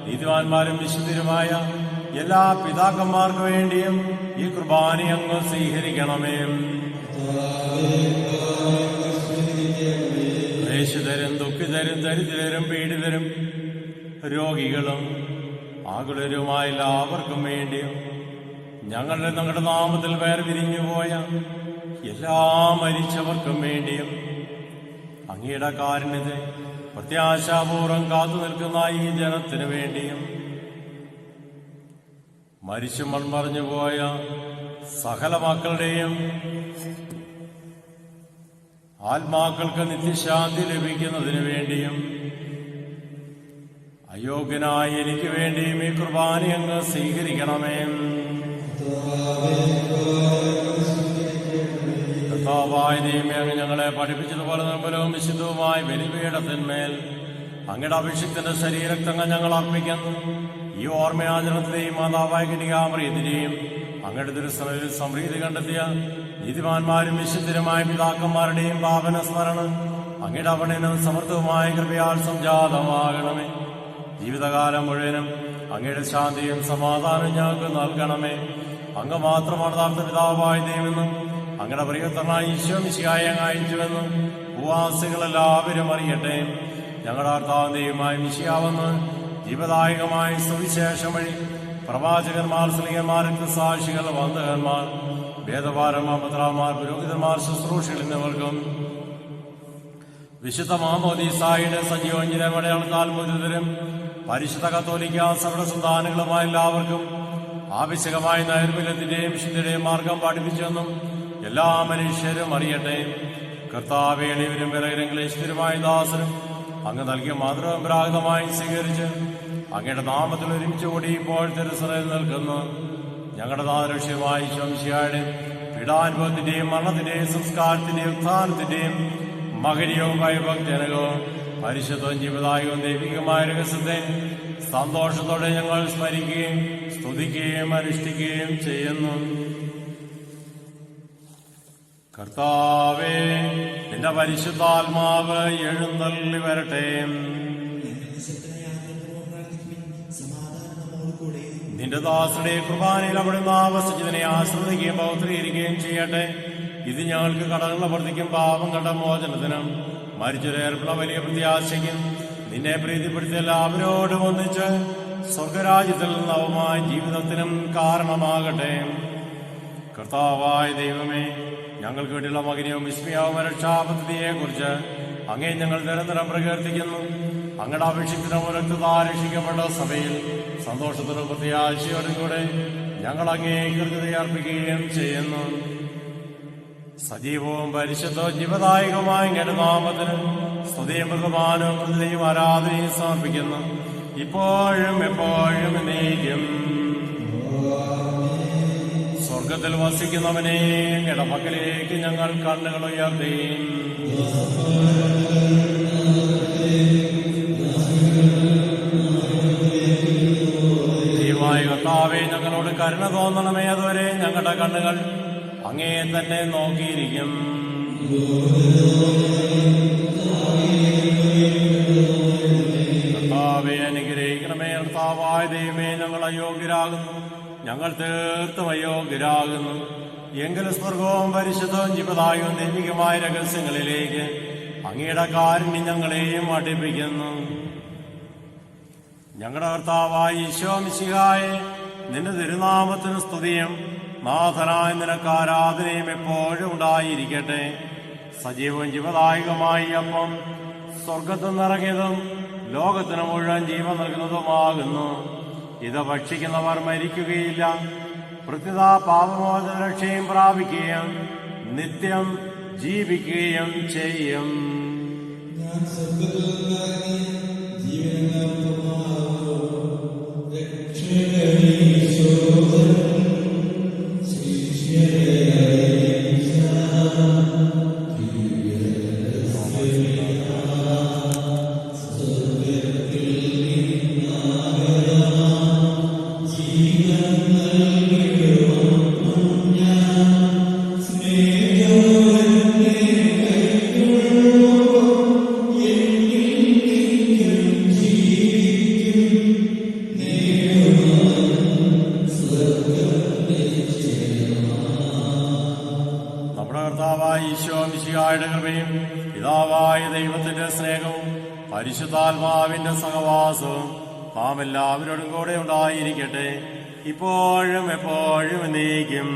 Speaker 1: നീതിമാന്മാരും വിശുദ്ധരുമായ എല്ലാ പിതാക്കന്മാർക്കു വേണ്ടിയും ഈ കുർബാന അങ്ങ് സ്വീകരിക്കണമേ. ക്ലേശിതരും ദുഃഖിതരും ദരിദ്രരും പീഡിതരും രോഗികളും ആകുലരുമായ എല്ലാവർക്കും വേണ്ടിയും ഞങ്ങളുടെ നാമത്തിൽ വേർപിരിഞ്ഞുപോയ എല്ലാ മരിച്ചവർക്കും വേണ്ടിയും അങ്ങയുടെ കാരുണ്യത്തെ പ്രത്യാശാപൂർവം കാത്തു നിൽക്കുന്ന ഈ ജനത്തിനു വേണ്ടിയും മരിച്ചു മൺമറഞ്ഞുപോയ സകല മക്കളുടെയും ആത്മാക്കൾക്ക് നിത്യശാന്തി ലഭിക്കുന്നതിനു വേണ്ടിയും അയോഗ്യനായ എനിക്ക് വേണ്ടിയും ഈ കുർബാന അങ്ങ് സ്വീകരിക്കണമേ. കർത്താവായ ദൈവമേ, അങ്ങ് ഞങ്ങളെ പഠിപ്പിച്ചതുപോലെ നിർമ്മലവും വിശുദ്ധവുമായ ബലിപീഠത്തിന്മേൽ അങ്ങയുടെ അഭിഷിക്തന്റെ ശരീരത്തങ്ങ് ഞങ്ങൾ അർപ്പിക്കുന്നു. ഈ ഓർമ്മയാചരണത്തിലെയും മാതാവായ കന്യകാമറിയത്തിന്റെയും അങ്ങയുടെ തിരുസഭയിൽ സമൃദ്ധി കണ്ടെത്തിയ നീതിമാന്മാരും വിശുദ്ധരുമായ പിതാക്കന്മാരുടെയും പാവന സ്മരണ അങ്ങയുടെ അവണനും സമൃദ്ധവുമായ കൃപയാൽ സംജാതമാകണമേ. ജീവിതകാലം മുഴുവനും അങ്ങയുടെ ശാന്തിയും സമാധാനവും ഞങ്ങൾക്ക് നൽകണമേ. അങ്ങ് മാത്രമാണ് യഥാർത്ഥ പിതാവായ ദൈവമെന്നും അങ്ങയുടെ പ്രിയത്തനായ ഈശോ മിശിഹായെ അങ്ങ് അയച്ചുവെന്നും ഭൂവാസികളെല്ലാവരും അറിയട്ടെ. ഞങ്ങളുടെ കർത്താവും ദൈവമായ മിശിഹാവെന്ന് ജീവദായകമായ സുവിശേഷം വഴി പ്രവാചകന്മാർ, സ്ത്രീയന്മാർ, രക്തസാക്ഷികൾ, വന്ദകന്മാർ, വേദപാരന്മാർ, പത്രാന്മാർ, പുരോഹിതന്മാർ, ശുശ്രൂഷികൾ എന്നിവർക്കും വിശുദ്ധ മാമോദീസായുടെ സജീവഞ്ജന അടയാളത്താൽ മുദ്രിതരും പരിശുദ്ധ കത്തോലിക്ക സഭയുടെ സന്താനങ്ങളുമായ എല്ലാവർക്കും ആവശ്യകമായ നൈർമല്യത്തിന്റെയും ശുദ്ധിയുടെയും മാർഗം പഠിപ്പിച്ചെന്നും എല്ലാ മനുഷ്യരും അറിയട്ടെ. കർത്താവേ, എളിയവരും വിറകരും ക്ലേശിതരുമായ ദാസരും അങ്ങ് നൽകിയ മാതൃപരാഗതമായി സ്വീകരിച്ച് അങ്ങയുടെ നാമത്തിൽ ഒരുമിച്ച് കൂടി ഇപ്പോൾ തിരുസഭയിൽ നിൽക്കുന്നു. ഞങ്ങളുടെ നാദരക്ഷ്യമായ ശംശിയായുടെ പീഡാനുഭവത്തിന്റെയും മരണത്തിന്റെയും സംസ്കാരത്തിന്റെയും ഉത്ഥാനത്തിന്റെയും മഹനീയവും ഭയഭക്തജനകവും പരിശുദ്ധവും ജീവദായകവും ദൈവികമായ രഹസ്യത്തെ സന്തോഷത്തോടെ ഞങ്ങൾ സ്മരിക്കുകയും സ്തുതിക്കുകയും അനുഷ്ഠിക്കുകയും ചെയ്യുന്നു. കർത്താവേ, നിന്റെ പരിശുദ്ധാത്മാവ് എഴുന്നള്ളി വരട്ടെ. നിന്റെ ദാസരുടെ കുർബാനയിൽ അവിടുന്ന് ആവസിച്ചതിനെ ആശ്രദിക്കുകയും പൗത്രീകരിക്കുകയും ചെയ്യട്ടെ. ഇത് ഞങ്ങൾക്ക് കടങ്ങളുടെ വർദ്ധിക്കും പാപങ്ങളുടെ മോചനത്തിനും മരിച്ചൊരേർപ്പുള്ള വലിയ പ്രത്യാശയ്ക്കും നിന്നെ പ്രീതിപ്പെടുത്തിയ എല്ലാവരോടും ഒന്നിച്ച് സ്വർഗരാജ്യത്തിൽ നവമായ ജീവിതത്തിനും കാരണമാകട്ടെ. കർത്താവായ ദൈവമേ, ഞങ്ങൾക്ക് വേണ്ടിയുള്ള മകനെയും വിസ്മയാവും രക്ഷാപദ്ധതിയെക്കുറിച്ച് അങ്ങേ ഞങ്ങൾ നിരന്തരം പ്രകീർത്തിക്കുന്നു. അങ്ങയുടെ അപേക്ഷിക്കുന്ന രക്തതാരക്ഷിക്കപ്പെട്ട സഭയിൽ സന്തോഷത്തോടും പ്രത്യാശയോടും കൂടെ ഞങ്ങൾ അങ്ങേ കൃതയർപ്പിക്കുകയും ചെയ്യുന്നു. സജീവവും പരിശുദ്ധവും ജീവദായകമായ അങ്ങയുടെ നാമത്തിന് സ്തുതിയും ബഹുമാനവും കൃതയും ആരാധനയും സമർപ്പിക്കുന്നു, ഇപ്പോഴും എപ്പോഴും എന്നേക്കും. സ്വർഗത്തിൽ വസിക്കുന്നവനെ അങ്ങയുടെ പക്കലേക്ക് ഞങ്ങൾ കണ്ണുകൾ ഉയർത്തി. ദൈവമായ കർത്താവേ, ഞങ്ങളോട് കരുണ തോന്നണമേ. അതുവരെ ഞങ്ങളുടെ കണ്ണുകൾ അങ്ങേ തന്നെ നോക്കിയിരിക്കും. കർത്താവേ, അനുഗ്രഹിക്കണമേ. കർത്താവായ ദൈവമേ, ഞങ്ങൾ അയോഗ്യരാകുന്നു, ഞങ്ങൾ തീർത്തും അയോഗ്യരാകുന്നു. എങ്കിലും സ്വർഗവും പരിശുദ്ധവും ജീവദായകവും ദൈവികമായ രഹസ്യങ്ങളിലേക്ക് അങ്ങയുടെ കാരുണ്യം ഞങ്ങളെയും അടുപ്പിക്കുന്നു. ഞങ്ങളുടെ കർത്താവായ ഈശോ മിശിഹായെ, നിന്റെ തിരുനാമത്തിന് സ്തുതിയും നാഥനായ നിനക്ക് ആരാധനയും എപ്പോഴും ഉണ്ടായിരിക്കട്ടെ. സജീവവും ജീവദായകമായി അപ്പം സ്വർഗത്തിൽ നിറങ്ങിയതും ലോകത്തിന് മുഴുവൻ ജീവൻ നൽകുന്നതുമാകുന്നു. ഇത് ഭക്ഷിക്കുന്നവർ മരിക്കുകയില്ല, പ്രത്യുത പാപമോചന രക്ഷയും പ്രാപിക്കുകയും നിത്യം ജീവിക്കുകയും ചെയ്യും.
Speaker 3: ഞാൻ സ്വർഗ്ഗത്തിൽ നിന്നിറങ്ങി ജീവനെല്ലാം
Speaker 5: സ്നേഹം
Speaker 1: നമ്മുടെ കർത്താവായ ഈശോ മിശിഹായുടെ കൃപയും പിതാവായ ദൈവത്തിന്റെ സ്നേഹവും പരിശുദ്ധാത്മാവിന്റെ സഹവാസവും നാം എല്ലാവരോടും കൂടെ ഉണ്ടായിരിക്കട്ടെ, ഇപ്പോഴും എപ്പോഴും എന്നേക്കും.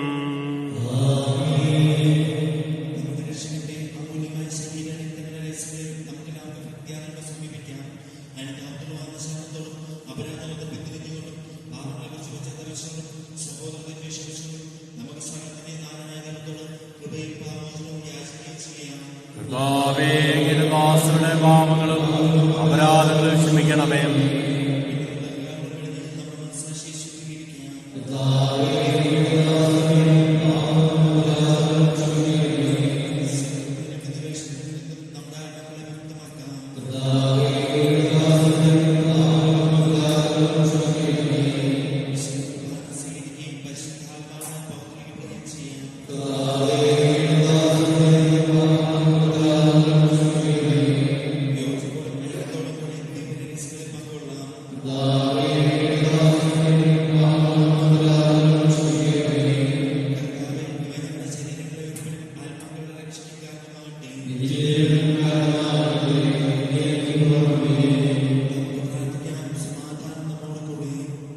Speaker 1: കർത്താവേ, അങ്ങയുടെ ദാസരുടെ പാപങ്ങളും അപരാധങ്ങളും ക്ഷമിക്കണമേ.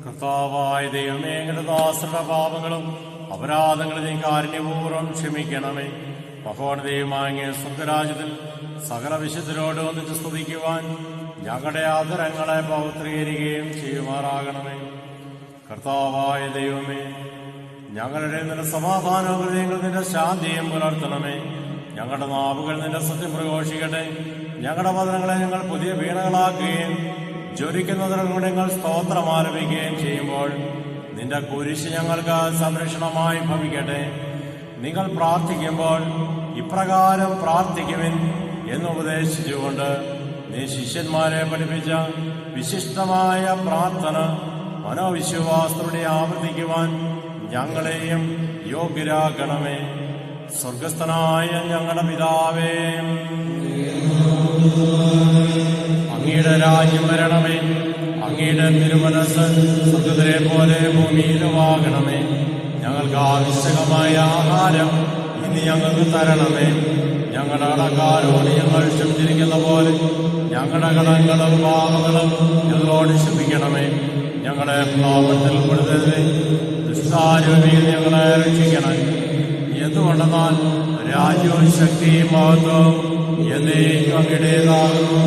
Speaker 1: കർത്താവായ ദൈവമേ, അങ്ങയുടെ ദാസരുടെ പാപങ്ങളും അപരാധങ്ങളും നീ കാരുണ്യപൂർവ്വം ക്ഷമിക്കണമേ. മഹോന്നതയുമായ അങ്ങേ സ്വർഗ്ഗരാജ്യത്തിൽ സകല വിശുദ്ധരോട് ഒന്നിച്ച് സ്തുതിക്കുവാൻ ഞങ്ങളുടെ ആദരങ്ങളെ പൗത്രീകരിക്കുകയും ചെയ്യുമാറാകണമേ. കർത്താവായ ദൈവമേ, ഞങ്ങളുടെ നിന്റെ സമാധാനവും ഹൃദയങ്ങൾ നിന്റെ ശാന്തിയും പുലർത്തണമേ. ഞങ്ങളുടെ നാവുകൾ നിന്റെ സത്യം പ്രഘോഷിക്കട്ടെ. ഞങ്ങളുടെ വചനങ്ങളെ ഞങ്ങൾ പുതിയ വീണകളാക്കുകയും ജ്വലിക്കുന്നതിലൂടെ ഞങ്ങൾ സ്തോത്രം ആലപിക്കുകയും ചെയ്യുമ്പോൾ നിന്റെ കുരിശ് ഞങ്ങൾക്ക് സംരക്ഷണമായി ഭവിക്കട്ടെ. നിങ്ങൾ പ്രാർത്ഥിക്കുമ്പോൾ ഇപ്രകാരം പ്രാർത്ഥിക്കുവിൻ എന്ന് ഉപദേശിച്ചുകൊണ്ട് നീ ശിഷ്യന്മാരെ പഠിപ്പിച്ച വിശിഷ്ടമായ പ്രാർത്ഥന മനോവിശ്വാസത്തോടെ ആവർത്തിക്കുവാൻ ഞങ്ങളെയും യോഗ്യരാക്കണമേ. സ്വർഗസ്ഥനായ ഞങ്ങളുടെ പിതാവേ, അങ്ങയുടെ രാജ്യം വരണമേ. അങ്ങയുടെ തിരുമനസ് സ്വർഗ്ഗത്തിലെ പോലെ ഭൂമിയിലുമാകണമേ. ഞങ്ങൾക്ക് ആവശ്യകമായ ആഹാരം ഇനി ഞങ്ങൾക്ക് തരണമേ. ഞങ്ങളുടെ കടക്കാരോട് ഞങ്ങൾ ക്ഷമിച്ചിരിക്കുന്ന പോലെ ഞങ്ങളുടെ കടങ്ങളും പാപങ്ങളും ഞങ്ങളോട് ക്ഷമിക്കണമേ. ഞങ്ങളെ പാപത്തിൽ പെടുത്തരുതേ, ദുഷ്ടാരൂപിയിൽ ഞങ്ങളെ രക്ഷിക്കണം. എന്തുകൊണ്ടെന്നാൽ രാജ്യവും ശക്തിയും മഹത്വവും എന്നേക്കും അങ്ങയുടേതാകുന്നു.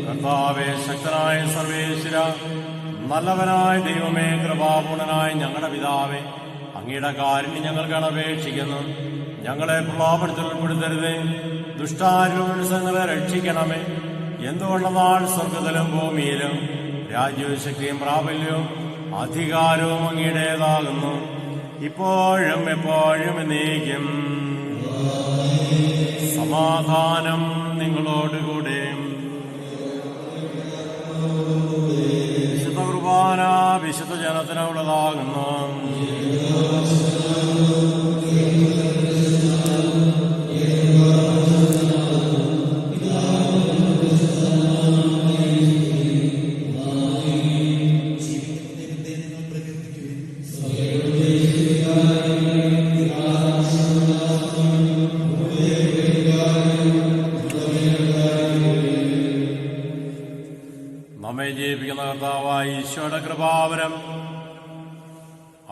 Speaker 1: കർത്താവേ, ശക്തനായ സർവേശ്വര, നല്ലവനായ ദൈവമേ, കൃപാപൂർണനായ ഞങ്ങളുടെ പിതാവേ, അങ്ങയുടെ കാരുണ്യം ഞങ്ങൾക്ക് അപേക്ഷിക്കുന്നു. ഞങ്ങളെ പ്രലോഭനത്തിൽ ഉൾപ്പെടുത്തരുതേ, ദുഷ്ടാരൂപങ്ങളെ രക്ഷിക്കണമേ. എന്തുകൊണ്ടെന്നാൽ സ്വർഗ്ഗത്തിലും ഭൂമിയിലും രാജ്യവും ശക്തിയും പ്രാബല്യവും അധികാരവും അങ്ങയുടേതാകുന്നു, ഇപ്പോഴും എപ്പോഴും എന്നേക്കും. സമാധാനം നിങ്ങളോടുകൂടെ. വിശുദ്ധ കുർബാന വിശുദ്ധ ജനത്തിനുള്ളതാകുന്നു. നമ്മെ ജീവിക്കുന്ന കർത്താവായ ഈശോയുടെ കൃപാവരം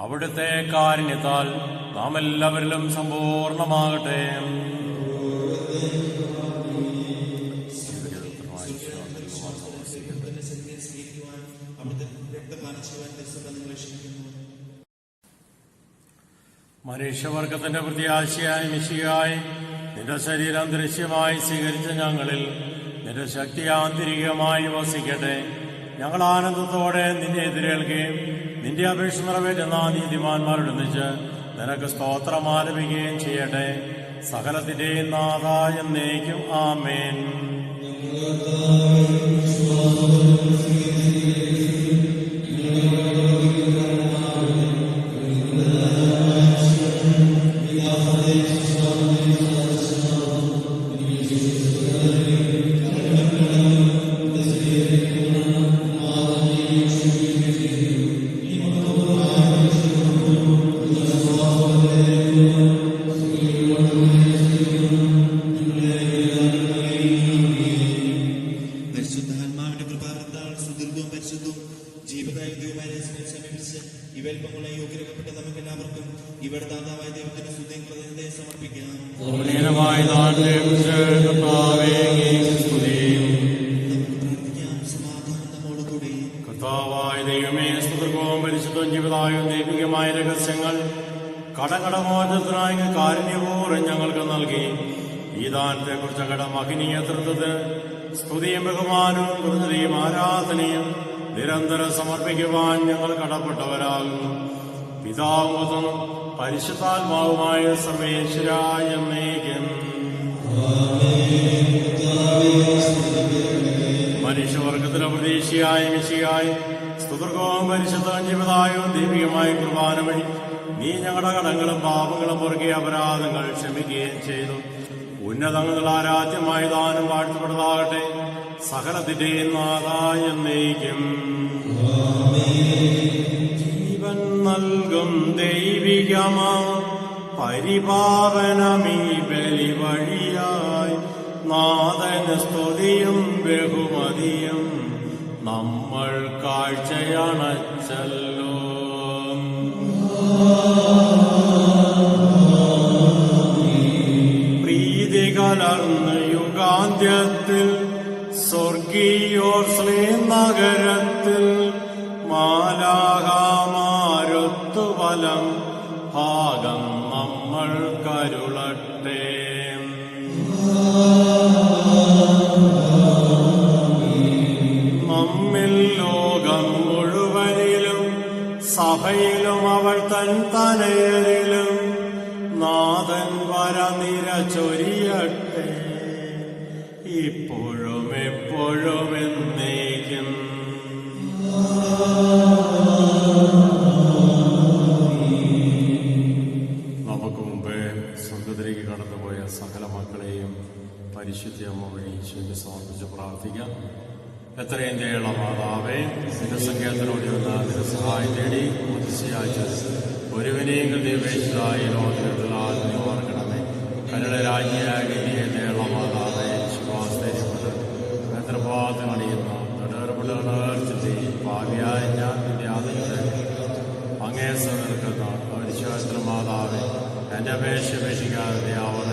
Speaker 1: അവിടുത്തെ കാരുണ്യത്താൽ നാം എല്ലാവരിലും സമ്പൂർണമാകട്ടെ. മനുഷ്യവർഗത്തിന്റെ പ്രത്യാശയായി മിശിഹായി നിന്റെ ശരീരം ദൃശ്യമായി സ്വീകരിച്ച ഞങ്ങളിൽ നിന്റെ ശക്തി ആന്തരികമായി വസിക്കട്ടെ. ഞങ്ങൾ ആനന്ദത്തോടെ നിന്നെ എതിരേൽക്കുകയും നിന്റെ അപേക്ഷ നിറവേറ്റുന്ന നീതിമാന്മാരുടെ ഒന്നിച്ച് നിനക്ക് സ്തോത്രം ആലപിക്കുകയും ചെയ്യട്ടെ. സകലത്തിന്റെയും നാഥ എന്നേക്കും ആമേൻ.
Speaker 3: ഈ
Speaker 4: പോലെ യോഗ്യരാക്കപ്പെട്ട നമുക്ക് എല്ലാവർക്കും ഇവിടെ ദാതാവായ ദൈവത്തിന് സ്തുതിയും കൃതജ്ഞതയും സമർപ്പിക്കാം.
Speaker 1: പൂർണ്ണീനമായ ദാനത്തെ കുറിച്ച് കർത്താവേ അങ്ങേക്ക് സ്തുതിയും.
Speaker 4: നമുക്ക് പ്രാർത്ഥിക്കാം. സമാധാനം നമ്മോട് കൂടി.
Speaker 1: കർത്താവായ ദൈവമേ, സ്തുതിർക്കവും പരിശുദ്ധവും ജീവിതായും ദൈവികമായ രഹസ്യങ്ങൾ കടകടമോചനത്തിനായി കാരുണ്യപൂർവ്വം ഞങ്ങൾക്ക് നൽകി. ഈ ദാനത്തെക്കുറിച്ച് കടമഹിനീയ തൃത്വത്തിന് സ്തുതിയും ബഹുമാനവും കൃതയും ആരാധനയും നിരന്തരം സമർപ്പിക്കുവാൻ ഞങ്ങൾ കടപ്പെട്ടവരാകുന്നു. പിതാവും പരിശുദ്ധാത്മാവുമായ സർവേശ്വരായ എന്നേക്കും. മനുഷ്യവർഗത്തിലെ പ്രതീക്ഷയായ മിശിയായി സ്തുതിർക്കവും പരിശുദ്ധവും ജീവിതായും ദൈവികമായ കുർബാന വഴി നീ ഞങ്ങളുടെ കടങ്ങളും പാപങ്ങളും പൊറുകിയ അപരാധങ്ങൾ ക്ഷമിക്കുകയും ചെയ്തു. ഉന്നതങ്ങളുടെ ആരാധ്യമായ ദാനം വാഴ്ത്തപ്പെട്ടതാകട്ടെ. സകലത്തിന്റെയും നാഥായ എന്നേക്കും. ജീവൻ നൽകും ദൈവികമാ പരിപാവനമീ ബലി വഴിയായി നാഥന് സ്തുതിയും ബഹുമതിയും നമ്മൾ കാഴ്ചയണച്ചല്ലോ. പ്രീതി കലർന്ന് യുഗാന്ത്യത്തിൽ സ്വർഗീയോർസ്ലേം നഗരത്തിൽ മാലാഖമാരൊത്തുവലം ഭാഗം നമ്മൾ കരുളട്ടെ. നമ്മിൽ ലോകം മുഴുവനിലും സഭയിലും അവൾ തൻ തനയരിലും നാഥൻ വരനിര ചൊരിയട്ടെ. ഇപ്പോഴും എപ്പോഴും എന്നേക്കും. നമുക്ക് മുമ്പേ സ്വർഗത്തിലേക്ക് കടന്നുപോയ സകല മക്കളെയും പരിശുദ്ധ അമ്മ വഴി ഈശോയ്ക്ക് സമർപ്പിച്ച് പ്രാർത്ഥിക്കാം. എത്രയും ദയുള്ള മാതാവേ, നിന്റെ സങ്കേതത്തിലൂടെ വന്ന നിന്റെ സഹായം തേടി മുതിശയാച്ച ഒരുവിനെയെങ്കിൽ ദൈവേശായി ലോകത്തിലാൽ ഓർക്കണമേ. കരുടെ രാജ്ഞിയായി ദയുള്ള മാതാവേ, വിശ്വാസപ്പെട്ട് നേത്രപാതം അണിയുന്ന തൊടർപുടർച്ചി ഭാവിയായ ഞാൻ നിന്റെ ആദരവ് അങ്ങേ നിൽക്കുന്ന വിശ്വാസ മാതാവേ, എന്റെ അപേക്ഷ അപേക്ഷിക്കാതെ അവർ